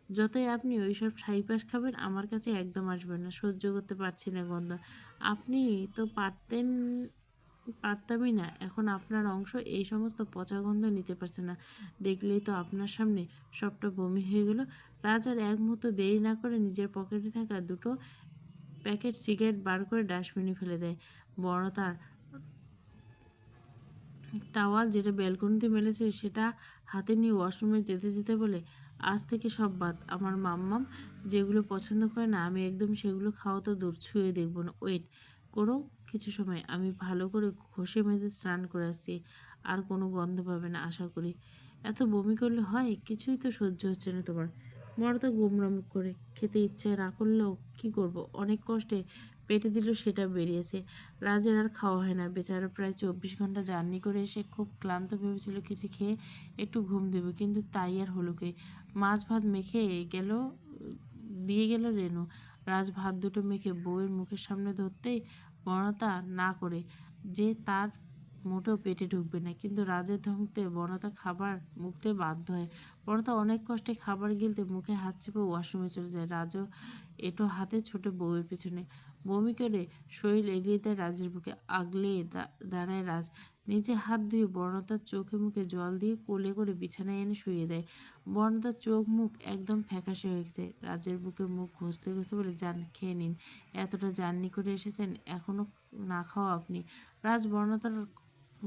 যতই আপনি ওইসব ছাইপাশ খাবেন, আমার কাছে একদম আসবেন না। সহ্য করতে পারছি না গন্ধ। আপনি তো পারতামই না। এখন আপনার অংশ এই সমস্ত পচা গন্ধ নিতে পারছে না। দেখলেই তো আপনার সামনে সবটা বমি হয়ে গেল। রাজ আর এক মুহূর্ত দেরি না করে নিজের পকেটে থাকা দুটো প্যাকেট সিগারেট বার করে ডাস্টবিনে ফেলে দেয়। বড়তার টাওয়াল যেটা ব্যালকনিতে মেলেছে সেটা হাতে নিয়ে ওয়াশরুমে যেতে যেতে বলে, আজ থেকে সব বাদ। আমার মাম্মাম যেগুলো পছন্দ করে না, আমি একদম সেগুলো খাওয়া তো দূর, ছুঁয়ে দেখবো না। ওয়েট করো কিছু সময়, আমি ভালো করে ঘষে মেজে স্নান করে আসছি। আর কোনো গন্ধ পাবে না আশা করি। এত বমি করলে হয়? কিছুই তো সহ্য হচ্ছে না তোমার। বড়দা গোমরা মুখ করে। খেতে ইচ্ছে না করলেও কী করব, অনেক কষ্টে পেটে দিল সেটা বেরিয়েছে। রাজের আর খাওয়া হয় না। বেচারা প্রায় 24 ঘন্টা জার্নি করে এসে খুব ক্লান্ত, ভেবেছিল কিছু খেয়ে একটু ঘুম দেবে, কিন্তু তাই আর হলো কি। মাছ ভাত মেখে গেল দিয়ে গেল রেনু। রাজ ভাত দুটো মেখে বউয়ের মুখের সামনে ধরতেই বনতা না করে যে তার মোটেও পেটে ঢুকবে না, কিন্তু রাজের ধমকে বনতা খাবার মুখতে বাধ্য হয়। বনতা অনেক কষ্টে খাবার গিলতে মুখে হাত চেপে ওয়াশরুমে চলে যায়। রাজও এটো হাতে ছোটে বউয়ের পিছনে। বমি করে শরীর এড়িয়ে দেয় রাজের বুকে। আগলে দাঁড়ায় রাজ। নিজে হাত ধুয়ে বর্ণতার চোখে মুখে জল দিয়ে কোলে করে বিছানায় এনে শুয়ে দেয়। বর্ণতার চোখ মুখ একদম ফ্যাকাশে হয়ে গেছে। রাজের বুকে মুখ ঘষতে ঘষতে বলে, যান খেয়ে নিন, এতটা জার্নি করে এসেছেন, এখনো না খাওয়া আপনি। রাজ বর্ণতার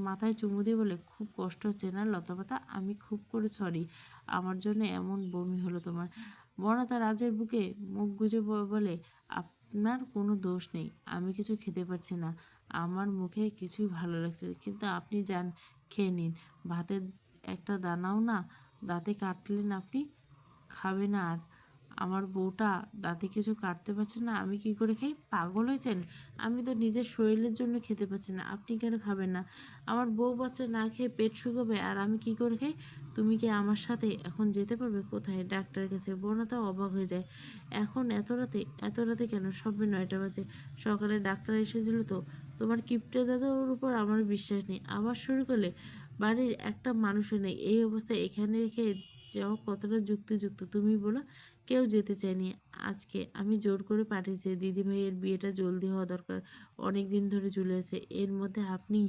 মাথায় চুমু দিয়ে বলে, খুব কষ্ট হচ্ছে না লতাপাতা? আমি খুব করে সরি, আমার জন্য এমন বমি হলো তোমার। বর্ণতা রাজের বুকে মুখ গুজে বলে, আপনার কোনো দোষ নেই, আমি কিছু খেতে পারছি না, আমার মুখে কিছুই ভালো লাগছে না, কিন্তু আপনি যান খেয়ে নিন, ভাতের একটা দানাও না দাঁতে কাটলেন আপনি, খাবে না আর? আমার বউটা দাঁতে কিছু কাটতে পারছে না, আমি কি করে খাই? পাগল হয়েছেন? আমি তো নিজের শরীরের জন্য খেতে পারছি না, আপনি কেন খাবেন না? আমার বউ বাচ্চা না খেয়ে পেট শুকাবে, আর আমি কি করে খাই? তুমি কি আমার সাথে এখন যেতে পারবে? কোথায়? ডাক্তারের কাছে। বোনাটা অবাক হয়ে যায়। এখন এত রাতে কেন? সবে 9টা বাজে। সকালে ডাক্তার এসেছিল তো। তোমার কিপটে দাদার উপর আমার বিশ্বাস নেই। আবার শুরু করলে? বাড়ির একটা মানুষও নেই, এই অবস্থায় এখানে রেখে যাওয়া কতটা যুক্তিযুক্ত তুমি বলো? কেউ যেতে চায়নি। আজকে আমি জোর করে পাঠিয়েছি, দিদিভাইয়ের বিয়েটা জলদি হওয়া দরকার, অনেক দিন ধরে ঝুলে আছে। এর মধ্যে আপনি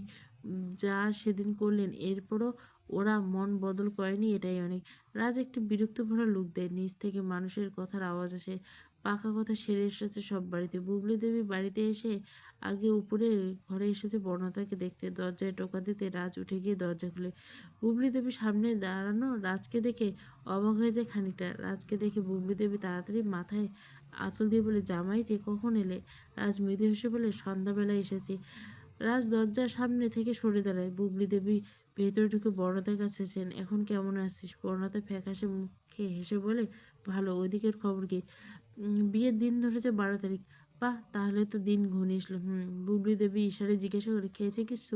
যা সেদিন করলেন, এরপরও ওরা মন বদল করেনি, এটাই অনেক। রাজ একটি বিরক্ত ভরা লুক দেয়। নিচ থেকে মানুষের কথার আওয়াজ আসে। পাকা কথা সেরে এসেছে সব বাড়িতে। বুবলি দেবী বাড়িতে এসে আগে উপরে ঘরে এসেছে বর্ণতাকে দেখতে। দরজায় টোকা দিতে রাজ উঠে গিয়ে দরজা খুলে। বুবলি দেবী সামনে দাঁড়ানো রাজকে দেখে অবাক হয়ে যায় খানিকটা। রাজকে দেখে বুবলি দেবী তাড়াতাড়ি মাথায় আঁচল দিয়ে বলে, জামাই যে কখন এলে? রাজ মৃদু হেসে বলে, সন্ধ্যাবেলায় এসেছি। রাজ দরজার সামনে থেকে সরে দাঁড়ায়। বুবলি দেবী ভেতরে ঢুকে বর্ণতার কাছে এসেছেন। এখন কেমন আছিস? বর্ণতা ফ্যাকাশে মুখে হেসে বলে, ভালো। ওইদিকের খবর কি? বিয়ের দিন ধরেছে 12 তারিখ। বাহ, তাহলে তো দিন ঘনিয়ে আসলো। বুবলি দেবী ইশারে জিজ্ঞাসা করে, খেয়েছে কিছু?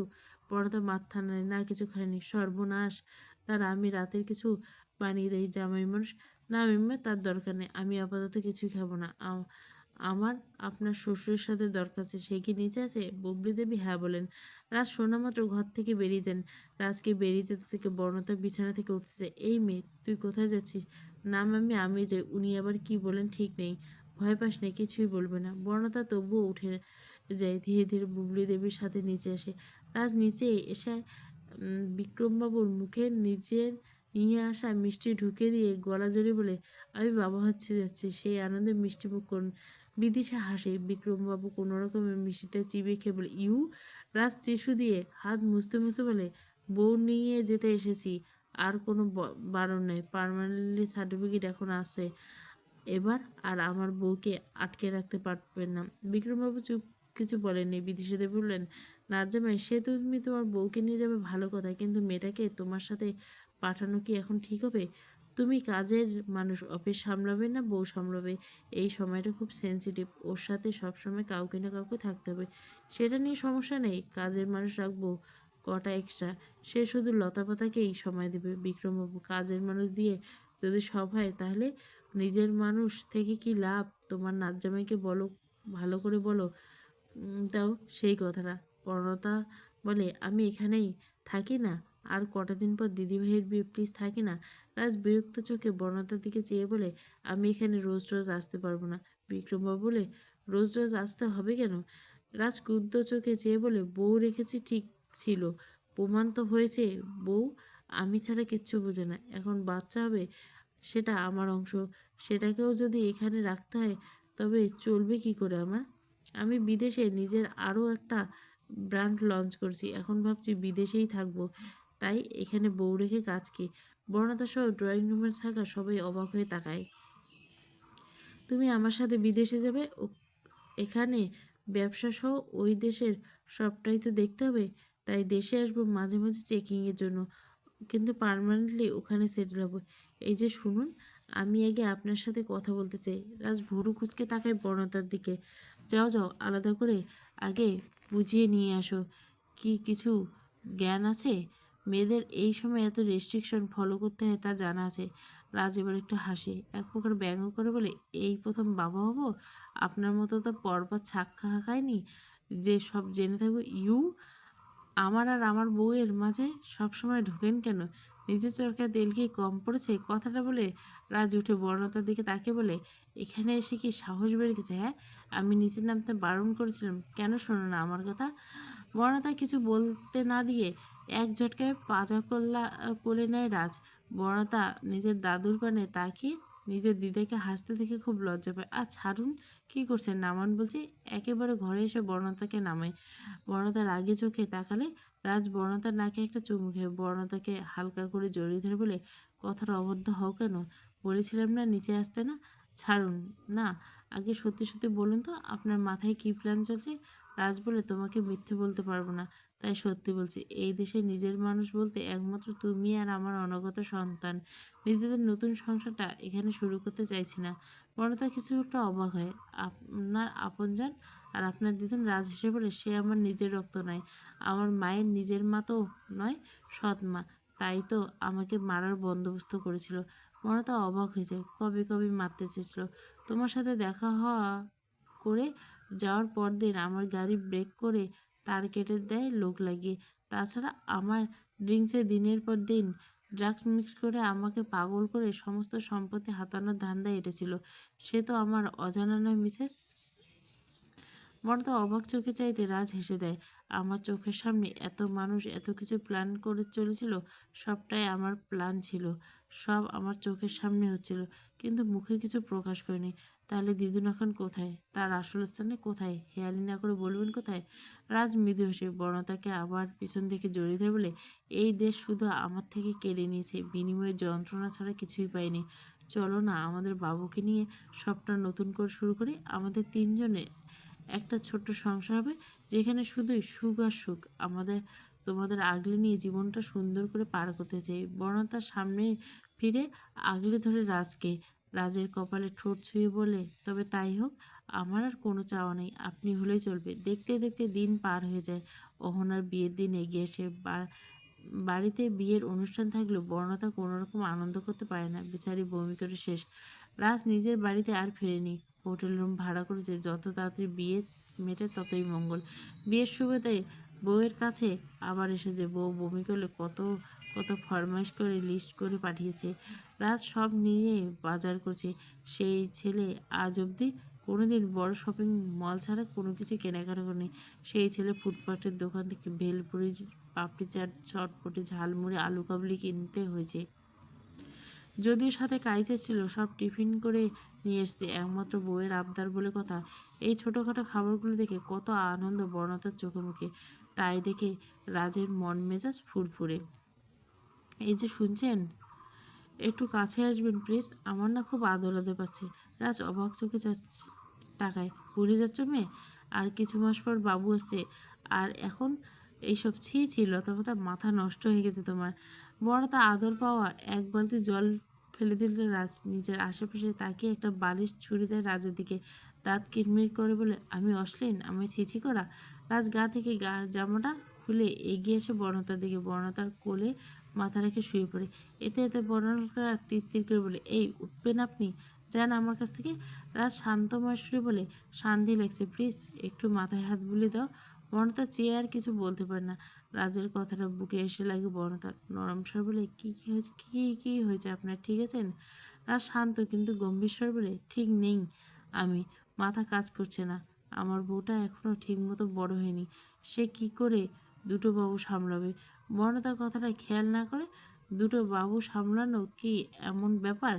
বর্ণতা মাথা নাড়ে, না কিছু খায়নি। সর্বনাশ, তার আমি রাতের কিছু বানিয়ে দেয় জামাই মানুষ। না মিম্মা, তার দরকার নেই, আমি আপাতত কিছুই খাবো না। আমার আপনার শ্বশুরের সাথে দরকার আছে, সে কি নিচে আছে? বুবলি দেবী হ্যাঁ বলেন। রাজ শোনা মাত্র ঘর থেকে বেরিয়ে যান। রাজকে বেরিয়ে যেতে থেকে বর্ণতা বিছানা থেকে উঠতে চায়। এই মেয়ে, তুই কোথায় যাচ্ছিস? না মাম্মি, আমি যাই। উনি আবার কি বলেন ঠিক নেই। ভয় পাস না, কিছুই বলবে না। বর্ণতা তবুও উঠে যায়। ধীরে ধীরে বুবলি দেবীর সাথে নিচে আসে। রাজ নিচে এসে বিক্রমবাবুর মুখে নিজের নিয়ে আসা মিষ্টি ঢুকে দিয়ে গলা জড়িয়ে বলে, আমি বাবা হচ্ছে যাচ্ছি। সেই আনন্দে মিষ্টি মুখ করুন। বিদিশা হাসে। বিক্রমবাবু কোনো রকমের মিষ্টিটা চিবিয়ে খেয়ে বলে, ইউ। রাজ টিস্যু দিয়ে হাত মুছতে মুছতে বলে, বউ নিয়ে যেতে এসেছি, আর কোনো বারণ নেই। পার্মানেন্টলি সার্টিফিকেট এখন আছে, এবার আর আমার বউকে আটকে রাখতে পারবেন না। বিক্রমবাবু চুপ, কিছু বলেননি। বিদিশাদেবী বললেন, না জামাই, সে তুমি তোমার বউকে নিয়ে যাবে ভালো কথা, কিন্তু মেয়েটাকে তোমার সাথে পাঠানো কি এখন ঠিক হবে? তুমি কাজের মানুষ, অফিস সামলাবে না বউ সামলাবে? এই সময়টা খুব সেন্সিটিভ, ওর সাথে সবসময় কাউকে না কাউকে থাকতে হবে। সেটা নিয়ে সমস্যা নেই, কাজের মানুষ রাখবো কটা এক্সট্রা, সে শুধু লতাপাতাকেই সময় দেবে। বিক্রমবাবু, কাজের মানুষ দিয়ে যদি সব হয়, তাহলে নিজের মানুষ থেকে কি লাভ? তোমার নাচ জামাইকে বলো, ভালো করে বলো দাও সেই কথাটা। পর্ণতা বলে, আমি এখানেই থাকি না, আর কটা দিন পর দিদিভাইয়ের বিয়ে, প্লিজ থাকি না। রাজ বিরক্ত চোখে বর্ণতার দিকে চেয়ে বলে, আমি এখানে রোজ রোজ আসতে পারবো না। বিক্রমবাবু বলে, রোজ রোজ আসতে হবে কেন? রাজ ক্রুদ্ধ চোখে চেয়ে বলে, বউ রেখেছি ঠিক ছিল, প্রমাণ তো হয়েছে। বউ আমি ছাড়া কিচ্ছু বোঝে না, এখন বাচ্চা হবে, সেটা আমার অংশ, সেটাকেও যদি এখানে রাখতে হয়, তবে চলবে কি করে আমার? আমি বিদেশে নিজের আরও একটা ব্র্যান্ড লঞ্চ করছি, এখন ভাবছি বিদেশেই থাকবো, তাই এখানে বউ রেখে কাজ কি? বর্ণতা সহ ড্রয়িং রুমে থাকা সবাই অবাক হয়ে তাকায়। তুমি আমার সাথে বিদেশে যাবে? এখানে ব্যবসা সহ ওই দেশের সবটাই তো দেখতে হবে, তাই দেশে আসবো মাঝে মাঝে চেকিংয়ের জন্য, কিন্তু পার্মানেন্টলি ওখানে সেটেল হবো। এই যে শুনুন, আমি আগে আপনার সাথে কথা বলতে চাই। রাজ ভুরু কুচকে তাকায় বর্ণতার দিকে। যাও যাও, আলাদা করে আগে বুঝিয়ে নিয়ে আসো। কি কিছু জ্ঞান আছে? মেয়েদের এই সময় এত রেস্ট্রিকশন ফলো করতে হয় তা জানা আছে? রাজ এবার একটু হাসে, এক প্রকার ব্যঙ্গ করে বলে, এই প্রথম বাবা হব, আপনার মতো তো পরপর ছাক খায়নি যে সব জেনে থাকবো। আমার আর আমার বউয়ের মাঝে সবসময় ঢোকেন কেন? নিজের চরকায় তেল কি কম পড়েছে? কথাটা বলে রাজ উঠে বর্ণতার দিকে তাকে বলে, এখানে এসে কি সাহস বেড়ে গেছে? হ্যাঁ, আমি নিচে নামতে বারণ করেছিলাম, কেন শোনো না আমার কথা? বর্ণতা কিছু বলতে না দিয়ে এক ঝটকায় পাজা কোলে নেয় রাজ। বর্ণতা নিজের দাদুর পানে তাকিয়ে নিজের দিদাকে হাসতে দেখে খুব লজ্জা পায়। আর ছাড়ুন, কি করছেন, নামান বলছি। একেবারে ঘরে এসে বর্ণতাকে নামায়। বর্ণতা রাগে চোখে তাকালে রাজ বর্ণতার নাকে একটা চুমু খেয়ে বর্ণতাকে হালকা করে জড়িয়ে ধরে বলে, কথাটা অবদ্ধ হও কেন? বলেছিলাম না নিচে আসতে না। ছাড়ুন না, আগে সত্যি সত্যি বলুন তো আপনার মাথায় কি প্ল্যান চলছে? রাজ বলে, তোমাকে মিথ্যে বলতে পারবো না, তাই সত্যি বলছি। এই দেশে নিজের মানুষ বলতে একমাত্র তুমি আর আমার অনাগত সন্তান। নিজেদের নতুন সংসারটা এখানে শুরু করতে চাইছি না। বর্ণতা কিছুটা অবাক হয়। আপনার আপনজন আর আপনার দিদুন রাজ হেসে বলে, সে আমার নিজের রক্ত নয়, আমার মায়ের নিজের মা তো নয়, সৎ মা। তাই তো আমাকে মারার বন্দোবস্ত করেছিল। বর্ণতা অবাক হয়ে যায়, কবে কবে মারতে চেয়েছিল। তোমার সাথে দেখা হওয়া করে যাওয়ার পর দিন আমার গাড়ি ব্রেক করে তার কেটে দেয় লোক লাগিয়ে। তাছাড়া আমার ড্রিঙ্কসে দিনের পর দিন ড্রাগস মিক্স করে আমাকে পাগল করে সমস্ত সম্পত্তি হাতানোর ধান্দায় এঁটেছিল। সে তো আমার অজানা নয় মিসেস। বর্ণতা অবাক চোখে চাইতে রাজ হেসে দেয়। আমার চোখের সামনে এত মানুষ এত কিছু প্ল্যান করে চলেছিল, সবটাই আমার প্ল্যান ছিল, সব আমার চোখের সামনে হচ্ছিল, কিন্তু মুখে কিছু প্রকাশ করিনি। তাহলে দিদুন এখন কোথায়? তার আসল স্থানে কোথায়? হেয়ালি না করে বলবেন কোথায়? রাজ মৃদু হেসে বর্ণতাকে আবার পিছন থেকে জড়িয়ে ধরে বলে, এই দেশ শুধু আমার থেকে কেড়ে নিয়েছে, বিনিময়ে যন্ত্রণা ছাড়া কিছুই পাইনি। চলো না আমাদের বাবুকে নিয়ে সবটা নতুন করে শুরু করি। আমাদের তিনজনে একটা ছোট্ট সংসার হবে, যেখানে শুধুই সুখ আর সুখ। তোমাদের আগলে নিয়ে জীবনটা সুন্দর করে পার করতে চাই। বর্ণতার সামনে ফিরে আগলে ধরে রাজকে। রাজের কপালে ঠোঁট ছুঁয়ে বলে, তবে তাই হোক, আমার আর কোনো চাওয়া নেই, আপনি হলেই চলবে। দেখতে দেখতে দিন পার হয়ে যায়। অহনার বিয়ের দিন এগিয়ে এসে বাড়িতে বিয়ের অনুষ্ঠান থাকলেও বর্ণতা কোনোরকম আনন্দ করতে পারে না, বেচারি বমি করে শেষ। রাজ নিজের বাড়িতে আর ফেরেনি, হোটেল রুম ভাড়া করেছে। যত তাড়াতাড়ি বিয়ে মেটে ততই মঙ্গল। বিয়ের সুবাদে বউয়ের কাছে আবার এসেছে। বউ বমি করলে কত কত ফরমাইশ করে লিস্ট করে পাঠিয়েছে। রাজ সব নিয়ে বাজার করছে। সেই ছেলে আজ অবধি কোনোদিন বড় শপিং মল ছাড়া কোনো কিছু কেনাকাটা করেনি। সেই ছেলে ফুটপাতের দোকান থেকে ভেলপুরি, পাপড়ি চাট, চটপটি, ঝালমুড়ি, আলু কাবলি কিনতে হয়েছে। যদিও সাথে কাইচে ছিল, সব টিফিন করে নিয়ে এসছে, একমাত্র বউয়ের আবদার বলে কথা। এই ছোটোখাটো খাবারগুলো দেখে কত আনন্দ বর্ণতার চোখে মুখে। তাই দেখে রাজের মন মেজাজ ফুরফুরে। এই যে শুনছেন, একটু কাছে আসবেন প্লিজ, আমার না খুব আদর আদর পাচ্ছে। রাজ অবাক চোখে তাকায়, ভুলে যাচ্ছ মেয়ে? আর কিছু মাস পর বাবু আসছে, আর এখন এইসব ছি লতাপাতা, মাথা নষ্ট হয়ে গেছে তোমার। বড়তা আদর পাওয়া এক বালতি জল ফেলে দিল রাজ। নিজের আশেপাশে তাকিয়ে একটা বালিশ ছুরি দেয় রাজের দিকে। দাঁত কিরমির করে বলে, আমি অশ্লীল, আমায় ছিছি করা? রাজ গা থেকে জামাটা খুলে এগিয়ে এসে বর্ণতার দিকে, বর্ণতার কোলে মাথা রেখে শুয়ে পড়ে। এতে এতে বর্ণতা তীর করে বলে, এই উঠবেন আপনি, যান আমার কাছ থেকে। রাজ শান্তময় সুরে বলে, শান্তি লাগছে, প্লিজ একটু মাথায় হাত বুলিয়ে দাও। বর্ণতা চেয়ে আর কিছু বলতে পারে না। রাজের কথাটা বুকে এসে লাগে বর্ণতার। নরম স্বর বলে, কি কি হয়েছে, কি হয়েছে আপনার, ঠিক আছেন? রাজ শান্ত কিন্তু গম্ভীর স্বর বলে, ঠিক নেই আমি, মাথা কাজ করছে না। আমার বউটা এখনো ঠিক মতো বড় হয়নি, সে কি করে দুটো বাবু সামলাবে? বর্ণতার কথাটা খেয়াল না করে, দুটো বাবু সামলানো কি এমন ব্যাপার?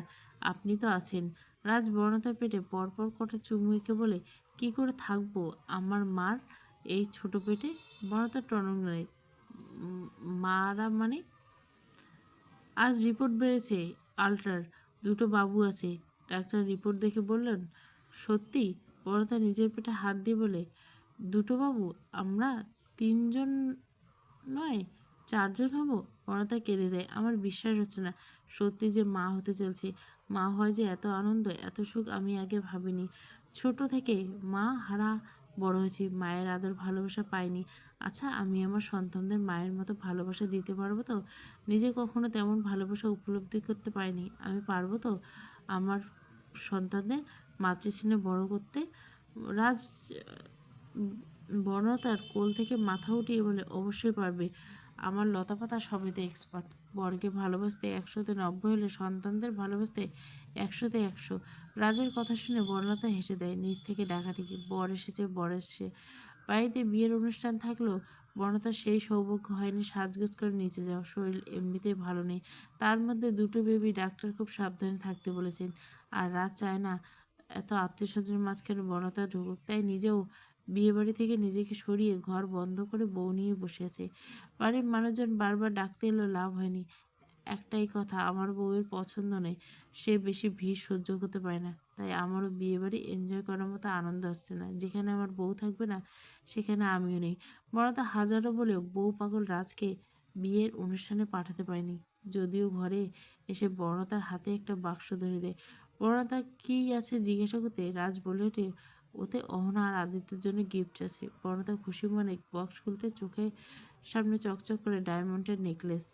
আপনি তো আছেন। রাজ বর্ণতার পেটে পরপর কটা চুমু এঁকে বলে, কি করে থাকবো আমার মার এই ছোট পেটে? বর্ণতা টনক নয়, মারা মানে? আজ রিপোর্ট বেড়েছে, আল্ট্রার, দুটো বাবু আছে। ডাক্তার রিপোর্ট দেখে বললেন, সত্যি? বর্ণতা নিজের পেটে হাত দিয়ে বলে, দুটো বাবু? আমরা তিনজন নয়, চারজন হব? বর্ণতা কেঁদে দেয়, আমার বিশ্বাস হচ্ছে না, সত্যি যে মা হতে চলছে। মা হয় যে এত আনন্দ এত সুখ আমি আগে ভাবিনি। ছোট থেকে মা হারা বড় হয়েছি, মায়ের আদর ভালোবাসা পাইনি। আচ্ছা, আমি আমার সন্তানদের মায়ের মতো ভালোবাসা দিতে পারবো তো? নিজে কখনো তেমন ভালোবাসা উপলব্ধি করতে পারিনি। আমি পারবো তো আমার সন্তানদের মাতৃস্নেহে বড় করতে? রাজ উম বনতার কোল থেকে মাথা উঠিয়ে বলে, অবশ্যই পারবে। আমার লতাপাতা সবেতে এক্সপার্ট। বরকে ভালোবাসতে ১০০-৯০ হলে সন্তানদের ভালোবাসতে ১০০-১০০। রাজের কথা শুনে বনলতা হেসে দেয়। নিচ থেকে ডাকাডাকি, বর এসেছে, বর এসেছে। বাড়িতে বিয়ের অনুষ্ঠান থাকলেও বনলতার সেই সৌভাগ্য হয়নি সাজগোজ করে নিচে যাওয়া। শরীর এমনিতেই ভালো নেই। তার মধ্যে দুটো বেবি, ডাক্তার খুব সাবধানে থাকতে বলেছেন। আর রাজ চায় না এত আত্মীয়স্বজনের মাঝখানে বনলতা ঢুকুক। তাই নিজেও বিয়েবাড়ি থেকে নিজেকে সরিয়ে ঘর বন্ধ করে বউ নিয়ে বসে আছে। বাড়ির মানুষজন বারবার ডাকতে এলো, লাভ হয়নি। একটাই কথা, আমার বউয়ের পছন্দ নেই। সে বেশি ভিড় সহ্য করতে পারে না। তাই আমারও বিয়েবাড়ি এনজয় করার মতো আনন্দ আসছে না। যেখানে আমার বউ থাকবে না, সেখানে আমিও নেই। বড়দা হাজারো বলেও বউ পাগল রাজকে বিয়ের অনুষ্ঠানে পাঠাতে পারেনি। যদিও ঘরে এসে বড়দার হাতে একটা বাক্স ধরে দেয়। বড়দা কী আছে জিজ্ঞাসা করতে রাজ বলে ওঠে, ওতে অহনা আর আদিত্যের জন্য গিফট আছে। বড়দা খুশি মনে বক্স খুলতে চোখের সামনে চকচক করে ডায়মন্ডের নেকলেস।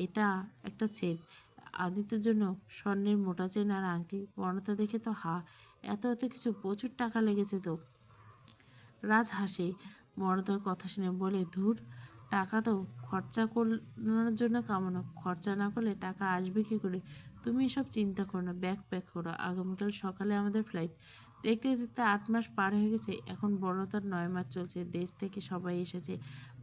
এটা একটা সেট। আদিত্যের জন্য স্বর্ণের মোটা চেন আর আংটি। বর্ণতা দেখে তো এত এত কিছু, প্রচুর টাকা লেগেছে তো। রাজ হাসে বড়দার কথা শুনে, বলে, ধুর, টাকা তো খরচা করার জন্য কামানো, খরচা না করলে টাকা আসবে কি করে? তুমি এসব চিন্তা করো না, ব্যাগ প্যাক করো, আগামীকাল সকালে আমাদের ফ্লাইট। দেখতে দেখতে ৮ মাস পার হয়ে গেছে। এখন বড়তার ৯ মাস চলছে। দেশ থেকে সবাই এসেছে।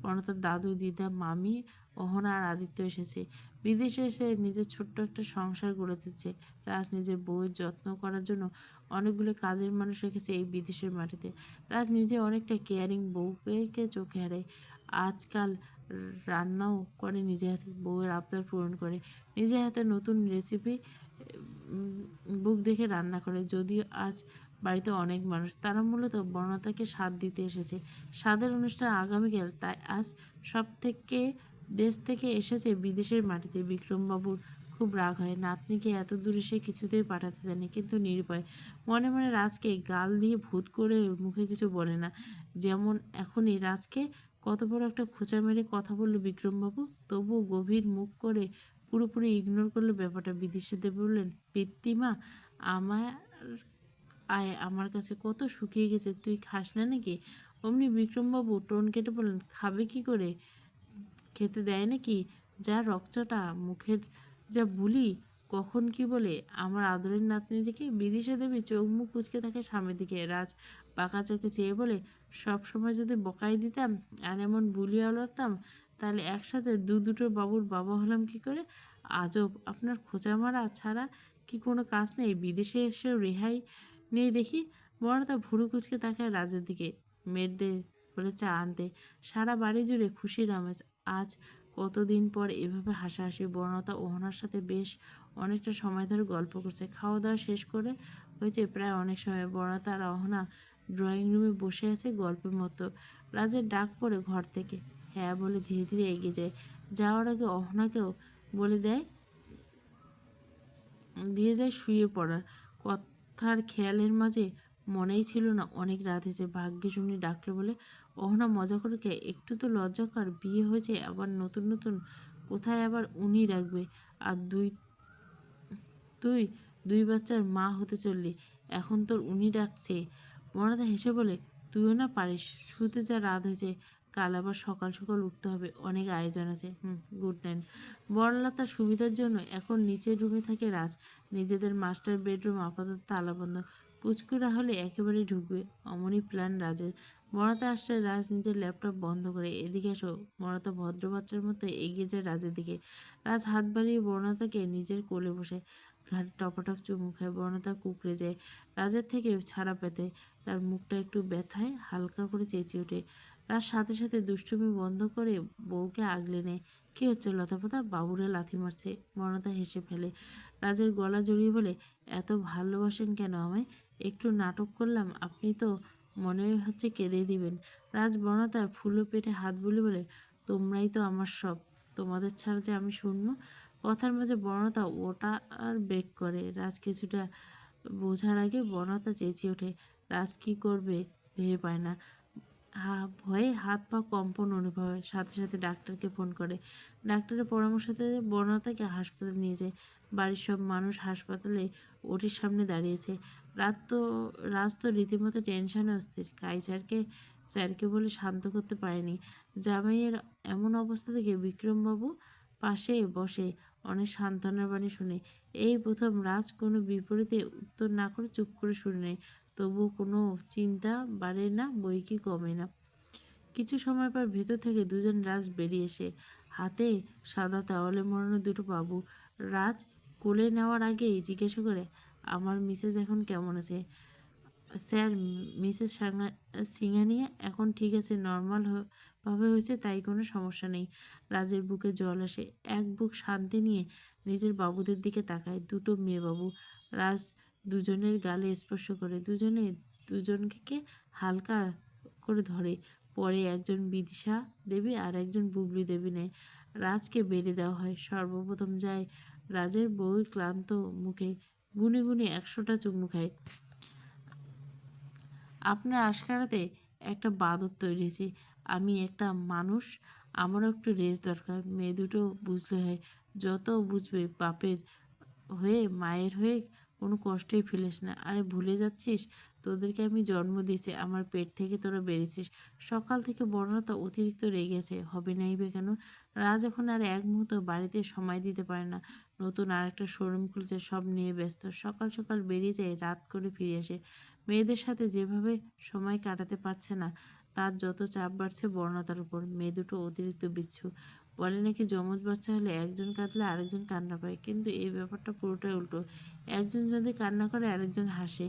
বড়তার দাদু, দিদা, মামি, অহনা আর আদিত্য এসেছে। বিদেশে এসে নিজের ছোট্ট একটা সংসার গড়ে তুলছে। রাজ নিজের বউয়ের যত্ন করার জন্য অনেকগুলো কাজের মানুষ রেখেছে এই বিদেশের মাটিতে। রাজ নিজে অনেকটা কেয়ারিং, বউকে চোখে হারায়। আজকাল রান্নাও করে নিজে হাতে, বউয়ের আবদার পূরণ করে। নিজে হাতে নতুন রেসিপি বুক দেখে রান্না করে। যদিও আজ বাড়িতে অনেক মানুষ, তারা মূলত বর্ণতাকে স্বাদ দিতে এসেছে। স্বাদের অনুষ্ঠান আগামীকাল, তাই আজ সব থেকে দেশ থেকে এসেছে বিদেশের মাটিতে। বিক্রমবাবুর খুব রাগ হয়। নাতনিকে এত দূরে সে কিছুতেই পাঠাতে চায়নি, কিন্তু নির্ভয় মনে মনে রাজকে গাল দিয়ে ভূত করে মুখে কিছু বলে না। যেমন এখনই রাজকে কত বড় একটা খোঁচা মেরে কথা বলল বিক্রমবাবু, তবুও গভীর মুখ করে পুরোপুরি ইগনোর করলো ব্যাপারটা। বিদেশিদের বললেন, পিত্তিমা, আমার আয় আমার কাছে কত শুকিয়ে গেছে, তুই খাস না নাকি? অমনি বিক্রমবাবু টোন কেটে বললেন, খাবে কি করে? খেতে দেয় নাকি? যা রকচটা মুখের, যা বুলি, কখন কি বলে আমার আদরের নাতনিটিকে। বিদিশা দেবী চোখ মুখ কুচকে থাকে স্বামীর দিকে। রাজ পাকা চোখে চেয়ে বলে, সব সময় যদি বকাই দিতাম আর এমন বুলি আলতাম, তাহলে একসাথে দুটো বাবুর বাবা হলাম কি করে? আজব, আপনার খোঁচা মারা ছাড়া কি কোনো কাজ নেই? বিদেশে এসেও রেহাই নেই দেখি। বড়দা ভুরু কুচকে তাকায় রাজের দিকে। মেয়েদের বলে চা আনতে। সারা বাড়ি জুড়ে খুশির আমেজ। আজ কতদিন পর এভাবে হাসাহাসি। বর্ণতা ওহনার সাথে বেশ অনেকটা সময় ধরে গল্প করছে। খাওয়া দাওয়া শেষ করে হয়েছে প্রায় অনেক সময়। বর্ণতা আর অহনা ড্রয়িং রুমে বসে আছে গল্পের মতো। রাজের ডাক পড়ে ঘর থেকে। হ্যাঁ বলে ধীরে ধীরে এগিয়ে যায়। যাওয়ার আগে অহনাকেও বলে দিয়ে যায় শুয়ে পড়ার। কথার খেয়ালের মাঝে মনেই ছিল না অনেক রাত হয়েছে। ভাগ্যিস উনি ডাকলো বলে। অহনা মজা করে কে, একটু তো লজ্জা কর, বিয়ে হয়েছে আবার নতুন নতুন, কোথায় আবার উনি রাখবে। আর তুই 2 বাচ্চার মা হতে চললি, এখন তোর উনি ডাকছে। বনদা হেসে বলে, তুইও না পারিস, শুতে যা রাত হয়েছে, কাল আবার সকাল সকাল উঠতে হবে, অনেক আয়োজন আছে। Good night. বড়লতার সুবিধার জন্য এখন নিচের রুমে থাকে রাজ। নিজেদের মাস্টার বেডরুম আপাতত তালাবন্ধ। পুচকুরা হলে একেবারেই ঢুকবে, অমনই প্ল্যান রাজের। বনতা আসছে, রাজ নিজের ল্যাপটপ বন্ধ করে, এদিকে এসো। বনতা ভদ্র বাচ্চার মতো এগিয়ে যায় রাজের দিকে। রাজ হাত বাড়িয়ে বনতাকে নিজের কোলে বসে ঘাড়ে টপাটপ চুমু খায়। বনতা কুঁকড়ে যায় রাজের থেকে ছাড়া পেতে। তার মুখটা একটু ব্যথায়, হালকা করে চেঁচিয়ে ওঠে। রাজ সাথে সাথে দুষ্টুমি বন্ধ করে বউকে আগলে নেয়। কি হচ্ছে লতাপাতা, বাবুরে লাথি মারছে? বনতা হেসে ফেলে। রাজের গলা জড়িয়ে বলে, এত ভালোবাসেন কেন আমায়? একটু নাটক করলাম, আপনি তো মনে হচ্ছে কেঁদে দিবেন। রাজ বনতার ফুলো পেটে হাত বুলিয়ে বলে, তোমরাই তো আমার সব, তোমাদের ছাড়া যে আমি শূন্য। কথার মাঝে বনতা ওটা আর ব্রেক করে। রাজ কিছুটা বোঝার আগে বনতা চেঁচিয়ে ওঠে। রাজ কি করবে ভেবে পায় না। ভয়ে হাত পা কম্পন অনুভব হয়। সাথে সাথে ডাক্তারকে ফোন করে। ডাক্তারের পরামর্শতে বর্ণতাকে হাসপাতালে নিয়ে যায়। বাড়ির সব মানুষ হাসপাতালে ওটির সামনে দাঁড়িয়েছে। রাজ তো রীতিমতো টেনশনে অস্থির। স্যারকে বলে শান্ত করতে পারেনি। জামাইয়ের এমন অবস্থা দেখে বিক্রমবাবু পাশে বসে অনেক সান্ত্বনার বাণী শুনে। এই প্রথম রাজ কোনো বিপরীতে উত্তর না করে চুপ করে শুনে নেয়। তবুও কোনো চিন্তা বাড়ে না, বই কি কমে না। কিছু সময় পর ভেতর থেকে দুজন রাজ বেরিয়ে এসে হাতে সাদা তাওয়ালে মোড়ানো দুটো বাবু। রাজ কোলে নেওয়ার আগেই জিজ্ঞাসা করে, আমার মিসেস এখন কেমন আছে? স্যার, মিসেস সিংহানিয়া এখন ঠিক আছে, নর্মাল ভাবে হয়েছে, তাই কোনো সমস্যা নেই। রাজের বুকে জল আসে। এক বুক শান্তি নিয়ে নিজের বাবুদের দিকে তাকায়। দুটো মেয়ে বাবু। রাজ দুজনের গালে স্পর্শ করে। দুজনকে হালকা করে ধরে। পরে একজন বিদিশা দেবী আর একজন বুবলি দেবী নেয়। রাজকে বেড়ে দেওয়া হয়। সর্বপ্রথম যায় রাজের বউয়ের ক্লান্ত মুখে। গুনে গুনে 100টা চুমু খায়। আপনার আশকারাতে একটা বাদর তৈরি হয়েছে। আমি একটা মানুষ, আমারও একটু রেস্ট দরকার। মেয়ে দুটো বুঝলে হয়। যত বুঝবে, বাপের হয়ে মায়ের হয়ে কোনো কষ্টই ফেলিস না। আরে ভুলে যাচ্ছিস, তোদেরকে আমি জন্ম দিয়েছি, আমার পেট থেকে তোরা বেরিয়েছিস। সকাল থেকে বর্ণতা অতিরিক্ত রেগেছে, হবে নাইবে কেন? রাজ এখন আর এক মুহূর্ত বাড়িতে সময় দিতে পারে না। নতুন আর একটা শোরুম খুলছে, সব নিয়ে ব্যস্ত। সকাল সকাল বেরিয়ে যায়, রাত করে ফিরে আসে। মেয়েদের সাথে যেভাবে সময় কাটাতে পারছে না, তার যত চাপ বাড়ছে বর্ণতার উপর। মেয়ে দুটো অতিরিক্ত বিচ্ছু। বলে নাকি যমজ বাচ্চা হলে একজন কাঁদলে আরেকজন কান্না পায়, কিন্তু এই ব্যাপারটা পুরোটাই উল্টো। একজন যদি কান্না করে আরেকজন হাসে,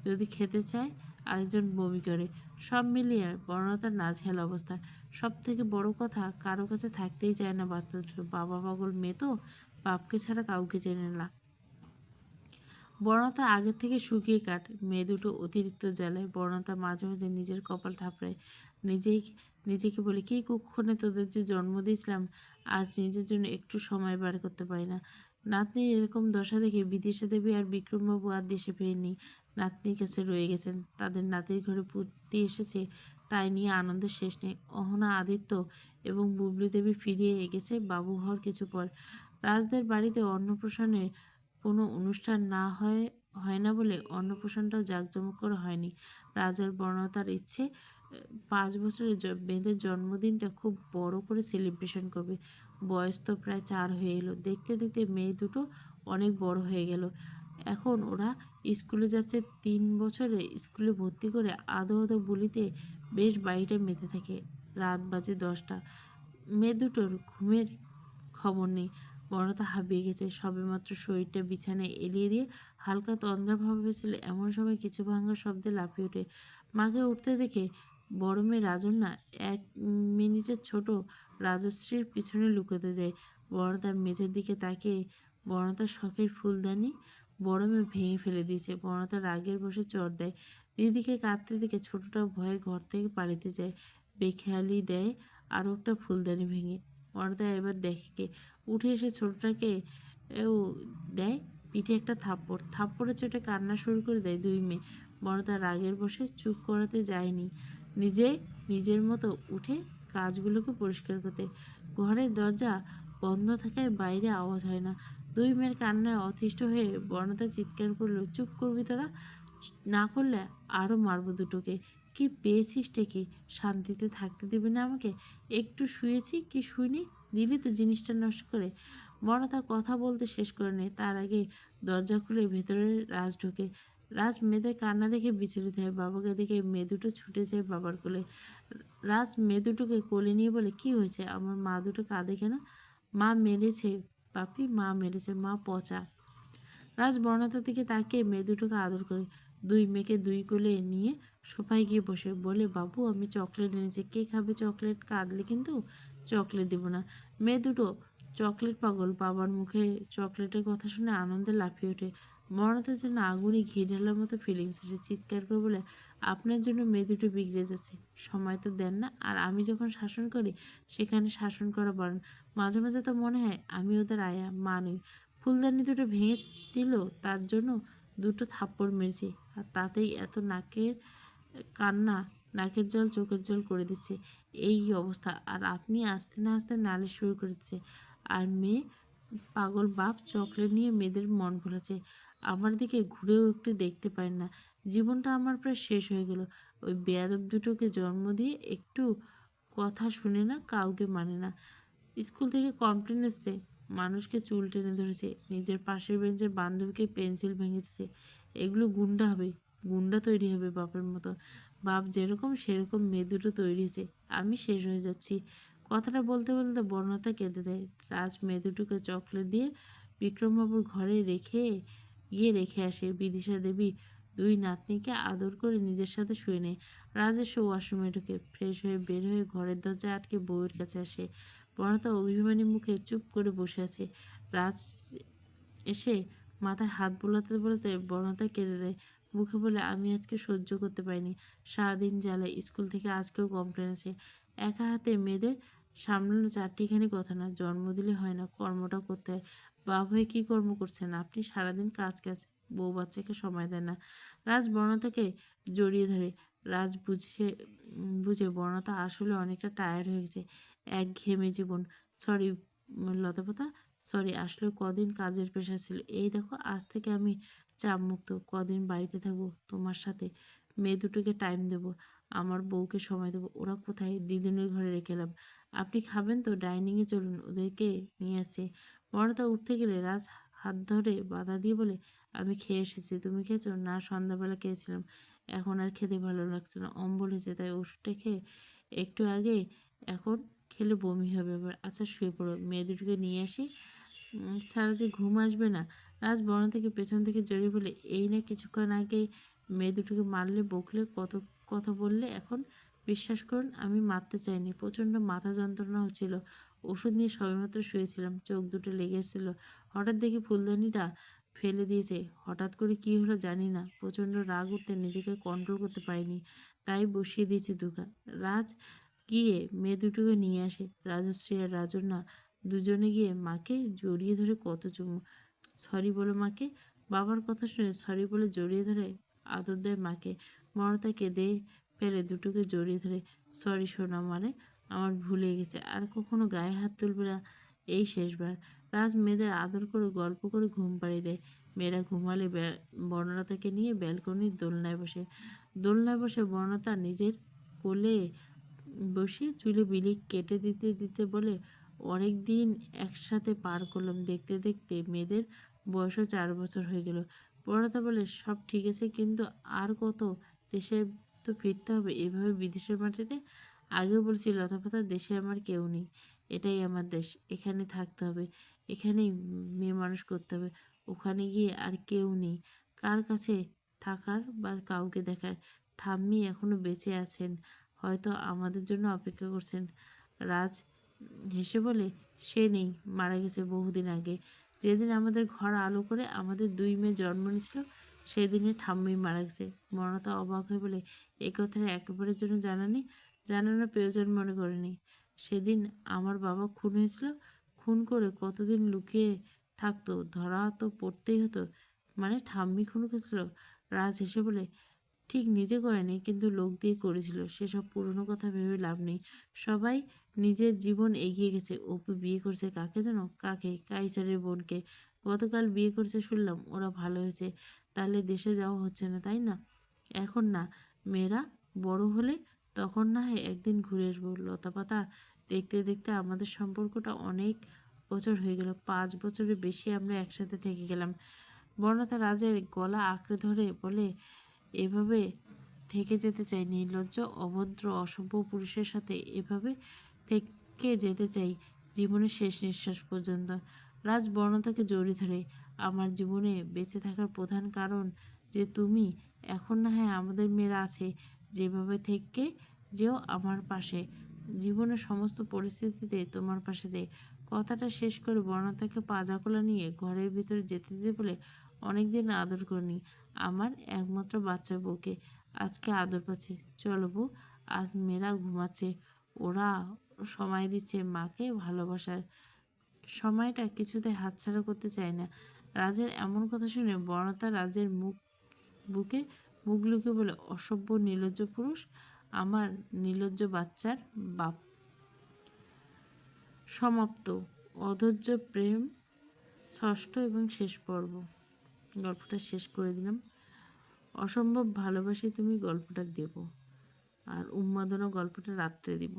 যদি খেতে চায় আরেকজন বমি করে। সব মিলিয়ে বর্ণতার নাজেহাল অবস্থা। সব থেকে বড় কথা, কারো কাছে থাকতেই চায় না বাস্তব। বাবা পাগল মেয়ে তো, বাপকে ছাড়া কাউকে চেনে না। বর্ণতা আগের থেকে শুকিয়ে কাট। মেয়ে দুটো অতিরিক্ত জ্বালায়। বর্ণতা মাঝে মাঝে নিজের কপাল থাপড়ায়। নিজেই নিজেকে বলে, কি কুক্ষণে তোদের যে জন্ম দিয়েছিলাম, আজ নিজের জন্য একটু সময় বার করতে পারি না। নাতনির এরকম দশা দেখে বিদিশা দেবী আর বিক্রমবাবু আর দেশে ফেরেননি। নাতনির কাছে রয়ে গেছেন। তাদের নাতির ঘরে পুত্তি এসেছে, তাই নিয়ে আনন্দের শেষ নেই। অহনা, আদিত্য এবং বুবলি দেবী ফিরিয়ে গেছে বাবু হওয়ার কিছু পর। রাজদের বাড়িতে অন্নপ্রাশনের কোনো অনুষ্ঠান না হয় না বলে অন্নপ্রাশনটাও জাঁকজমক করে হয়নি। রাজার বর্ণতার ইচ্ছে 5 বছরের মেয়েদের জন্মদিনটা খুব বড় করে সেলিব্রেশন করবে। বয়স তো প্রায় 4 হয়ে এলো। দেখতে দেখতে মেয়ে দুটো অনেক বড় হয়ে গেল। এখন ওরা স্কুলে যাচ্ছে। 3 বছরে স্কুলে ভর্তি করে আদো আদো বলিতে বেশ বাড়িটা মেতে থাকে। রাত বাজে 10টা। মেয়ে দুটোর ঘুমের খবর নেই। বড়টা হাঁপিয়ে গেছে। সবেমাত্র শরীরটা বিছানায় এলিয়ে দিয়ে হালকা তন্দ্রাভাবে ছিল, এমন সময় কিছু ভাঙা শব্দে লাফিয়ে ওঠে। মাকে উঠতে দেখে বড় মেয়ে রাজন্যা 1 মিনিটের ছোট রাজশ্রীর পিছনে লুকোতে যায়। বড়তার মেঝের দিকে তাকিয়ে বড়তার শখের ফুলদানি বড় মেয়ে ভেঙে ফেলে দিয়েছে। বড়তা রাগের বসে চড় দেয়। দিদিকে কাঁদতে দেখে ছোটটা ভয়ে ঘর থেকে পালিয়ে যায়। বেখেয়ালি দেয় আরও একটা ফুলদানি ভেঙে। বড়দা এবার দেখে কে। উঠে এসে ছোটটাকে এও দেয় পিঠে একটা থাপ্পড়। থাপ্পড়ের চোটে কান্না শুরু করে দেয় 2 মেয়ে। বড়দা রাগের বসে চুপ করাতে যায়নি, নিজের মতো উঠে কাজগুলোকে পরিষ্কার করতে। ঘরের দরজা বন্ধ থাকায় বাইরে আওয়াজ হয় না। 2 মেয়ের কান্নায় অতিষ্ঠ হয়ে বর্ণতা চিৎকার করলো, চুপ করবি তোরা? না করলে আরও মারবো দুটোকে। কি পেয়েছিস ডেকে? শান্তিতে থাকতে দিবি না আমাকে? একটু শুয়েছি কি শুইনি, দিলি তো জিনিসটা নষ্ট করে। বড়দা কথা বলতে শেষ করে নেয়, তার আগে দরজা খুলে ভেতরে রাজ ঢোকে। রাজ মেয়েদের কান্না দেখে বিচলিত হয়। বাবাকে দেখে মেয়ে দুটো ছুটে যায় বাবার কোলে। রাজ মেয়ে দুটোকে কোলে নিয়ে বলে, কি হয়েছে? আমার মা দুটো কাঁদে কেন? মা মেরেছে পাপি, মা মেরেছে, মা পচা। রাজ বর্ণতার দিকে তাকিয়ে মেয়ে দুটোকে আদর করে 2 মেয়েকে 2 কোলে নিয়ে সোফায় গিয়ে বসে বলে, বাবু আমি চকলেট এনেছি, কে খাবে চকলেট? কাঁদলে কিন্তু চকলেট দিব না। মেয়ে দুটো চকলেট পাগল। বাবার মুখে চকলেটের কথা শুনে আনন্দে লাফিয়ে ওঠে। বর্ণতার জন্য আগুনে ঘি ঢালার মতো ফিলিংস এসে চিৎকার করে বলে, আপনার জন্য মেয়ে দুটো বিগড়ে যাচ্ছে, সময় তো দেন না। আর আমি যখন শাসন করি সেখানে শাসন করা বারণ। মাঝে মাঝে তো মনে হয় আমি ওদের আয়া, মা নই। ফুলদানি দুটো ভেঙে দিল, তার জন্য দুটো থাপ্পড় মেরেছি, আর তাতেই এত নাকের কান্না? নাকের জল চোখের জল করে দিচ্ছে। এই অবস্থা, আর আপনি আস্তে না আস্তে নালিশ শুরু করেছে। আর মেয়ে পাগল বাপ চকলেট নিয়ে মেয়েদের মন ভোলাচ্ছে। আমার দিকে ঘুরেও একটু দেখতে পারেন না। জীবনটা আমার প্রায় শেষ হয়ে গেল। ওই বেয়াদব দুটোকে জন্ম দিয়ে একটু কথা শুনে না, কাউকে মানে না। স্কুল থেকে কমপ্লেন এসছে, মানুষকে চুল টেনে ধরেছে, নিজের পাশের বেঞ্চের বান্ধবীকে পেন্সিল ভেঙেছে। এগুলো গুন্ডা হবে, গুন্ডা তৈরি হবে বাপের মতো। বাপ যেরকম সেরকম মেয়ে দুটো তৈরি হয়েছে। আমি শেষ হয়ে যাচ্ছি। কথাটা বলতে বলতে বর্ণতা কেঁদে দেয়। রাজ মেয়ে দুটোকে চকলেট দিয়ে বিক্রমবাবুর ঘরে রেখে আসে। বিদিশা দেবী দুই নাতনিকে আদর করে নিজের সাথে শুয়ে নেয়। রাজ এসে ওয়াশরুমে ঢুকে ফ্রেশ হয়ে বের হয়ে ঘরের দরজা আটকে বউয়ের কাছে আসে। বর্ণতা অভিমানী মুখে চুপ করে বসে আছে। রাজ এসে মাথায় হাত বোলাতে বোলাতে বর্ণতা কেঁদে দেয়। মুখে বলে, আমি আজকে সহ্য করতে পারিনি। সারাদিন জ্বালায়। স্কুল থেকে আজকেও কমপ্লেন আছে। একা হাতে মেয়েদের সামলানো চারটিখানি কথা না। জন্ম দিলে হয় না, কর্মটা করতে হয়। বাপ হয়ে কী কর্ম করছেন আপনি? সারাদিন কাজ কাজ, বউ বাচ্চাকে সময় দেন না। রাজ বর্ণতাকে জড়িয়ে ধরে। রাজ বুঝে বর্ণতা আসলে অনেকটা টায়ার্ড হয়ে গেছে। একঘেয়েমি জীবন। সরি লতাপাতা, সরি, আসলে কদিন কাজের প্রেশার ছিল। এই দেখো, আজ থেকে আমি চাপমুক্ত। কদিন বাড়িতে থাকবো তোমার সাথে। মেয়ে দুটোকে টাইম দেবো, আমার বউকে সময় দেবো। ওরা কোথায়? দিদিনের ঘরে রেখে এলাম। আপনি খাবেন তো? ডাইনিংয়ে চলুন, ওদেরকে নিয়ে আসছে। বর্ণতা উঠতে গেলে রাজ হাত ধরে বাধা দিয়ে বলে, আমি খেয়ে এসেছি। তুমি খেয়েছো? না, সন্ধ্যাবেলা খেয়েছিলাম, এখন আর খেতে ভালো লাগছে না, অম্বল হয়েছে, তাই ওষুধটা খেয়ে একটু আগে। এখন খেলে বমি হবে আবার। আচ্ছা শুয়ে পড়ো, মেয়ে দুটোকে নিয়ে আসি, ছাড়া যে ঘুম আসবে না। রাজ বর্ণা থেকে পেছন থেকে জড়িয়ে বলে, এই না কিছুক্ষণ আগে মেয়ে দুটোকে মারলে, বকলে, কত কথা বললে। এখন বিশ্বাস করুন আমি মারতে চাইনি, প্রচণ্ড মাথা যন্ত্রণা হচ্ছিল। ওষুধ নিয়ে সবেমাত্র শুয়েছিলাম, চোখ দুটো লেগে এসেছিল। হঠাৎ দেখি ফুলদানিটা ফেলে দিয়েছে। হঠাৎ করে কি হলো জানি না, প্রচণ্ড রাগ উঠতে নিজেকে কন্ট্রোল করতে পারিনি, তাই বসিয়ে দিয়েছি দুঘা। রাজ গিয়ে মেয়ে দুটোকে নিয়ে আসে। রাজশ্রী আর রাজন্যা দুজনে গিয়ে মাকে জড়িয়ে ধরে কত চুমু। সরি বলো মাকে। বাবার কথা শুনে সরি বলে জড়িয়ে ধরে আদর দেয় মাকে। মমতা কেঁদে ফেলে দুটোকে জড়িয়ে ধরে, সরি সোনা, মানে আমার ভুল হয়ে গেছে, আর কখনো গায়ে হাত তুলবে না, এই শেষবার। রাজ মেয়েদের আদর করে গল্প করে ঘুম পাড়িয়ে দেয়। মেয়েরা ঘুমালে বর্ণলতাকে নিয়ে ব্যালকনির দোলনায় বসে বর্ণতা নিজের কোলে বসিয়ে চুলে বিলি কেটে দিতে দিতে বলে, অনেক দিন একসাথে পার করলাম, দেখতে দেখতে মেয়েদের বয়সও 4 বছর হয়ে গেল। বড়দা বলে, সব ঠিক আছে, কিন্তু আর কত? দেশে তো ফিরতে হবে, এভাবে বিদেশের মাটিতে। আগেও বলছি লতাপাতা, দেশে আমার কেউ নেই, এটাই আমার দেশ, এখানে থাকতে হবে, এখানেই মেয়ে মানুষ করতে হবে। ওখানে গিয়ে আর কেউ নেই কার কাছে থাকার বা কাউকে দেখার। ঠাম্মি এখনো বেঁচে আছেন, হয়তো আমাদের জন্য অপেক্ষা করছেন। রাজ হেসে বলে, সে নেই, মারা গেছে বহুদিন আগে। যেদিন আমাদের ঘর আলো করে আমাদের 2 মেয়ে জন্ম নিয়েছিল, সেদিনে ঠাম্মি মারা গেছে। মনতা অবাক হয়ে বলে, এই কথাটা একেবারের জন্য জানানোর প্রয়োজন মনে করেনি। সেদিন আমার বাবা খুন হয়েছিল, খুন করে কতদিন লুকিয়ে থাকতো, ধরা তো পড়তেই হতো। মানে ঠাম্মি খুন করেছিল? রাজ হেসে বলে, ঠিক নিজে করেনি, কিন্তু লোক দিয়ে করেছিল। সেসব পুরনো কথা ভেবে লাভ নেই। সবাই নিজের জীবন এগিয়ে গেছে। অপু বিয়ে করছে কাকে জানো? কাকে? কাইসারের বোনকে। গতকাল বিয়ে করছে শুনলাম, ওরা ভালো হয়েছে। তাহলে দেশে যাওয়া হচ্ছে না, তাই না? এখন না, মেয়েরা বড় হলে তখন না হয় একদিন ঘুরে আসবো। লতাপাতা, দেখতে দেখতে আমাদের সম্পর্কটা অনেক বছর হয়ে গেল, 5 বছরের বেশি আমরা একসাথে থেকে গেলাম। বর্ণতা রাজের গলা আঁকড়ে ধরে বলে, এভাবে থেকে যেতে চাই, নির্লজ্জ, অভদ্র, অসভ্য পুরুষের সাথে এভাবে থেকে যেতে চাই জীবনের শেষ নিঃশ্বাস পর্যন্ত। রাজ বর্ণতাকে জড়িয়ে ধরে, আমার জীবনে বেঁচে থাকার প্রধান কারণ যে তুমি। এখন না হয় আমাদের মেয়েরা আছে, যেভাবে থেকে যেও আমার পাশে, জীবনের সমস্ত পরিস্থিতিতে তোমার পাশে যে। কথাটা শেষ করে বর্ণতাকে পাজাকোলা নিয়ে ঘরের ভিতরে যেতে দিতে বলে, অনেকদিন আদর করিনি আমার একমাত্র বাচ্চা বউকে, আজকে আদর পাচ্ছে। চলো বউ, আজ মেয়েরা ঘুমাচ্ছে, ওরা সময় দিচ্ছে মাকে ভালোবাসার। সময়টা কিছুতে হাতছাড়া করতে চায় না। রাজের এমন কথা শুনে বর্ণতা রাজের বুকে মুখ লুকিয়ে বলে, অসভ্য, নির্লজ্জ পুরুষ, আমার নির্লজ্জ বাচ্চার বাপ। সমাপ্ত। অধৈর্য প্রেম, ষষ্ঠ এবং শেষ পর্ব। গল্পটা শেষ করে দিলাম। অসম্ভব ভালোবাসি তুমি গল্পটা দেব, আর উন্মাদনা গল্পটা রাত্রে দিব।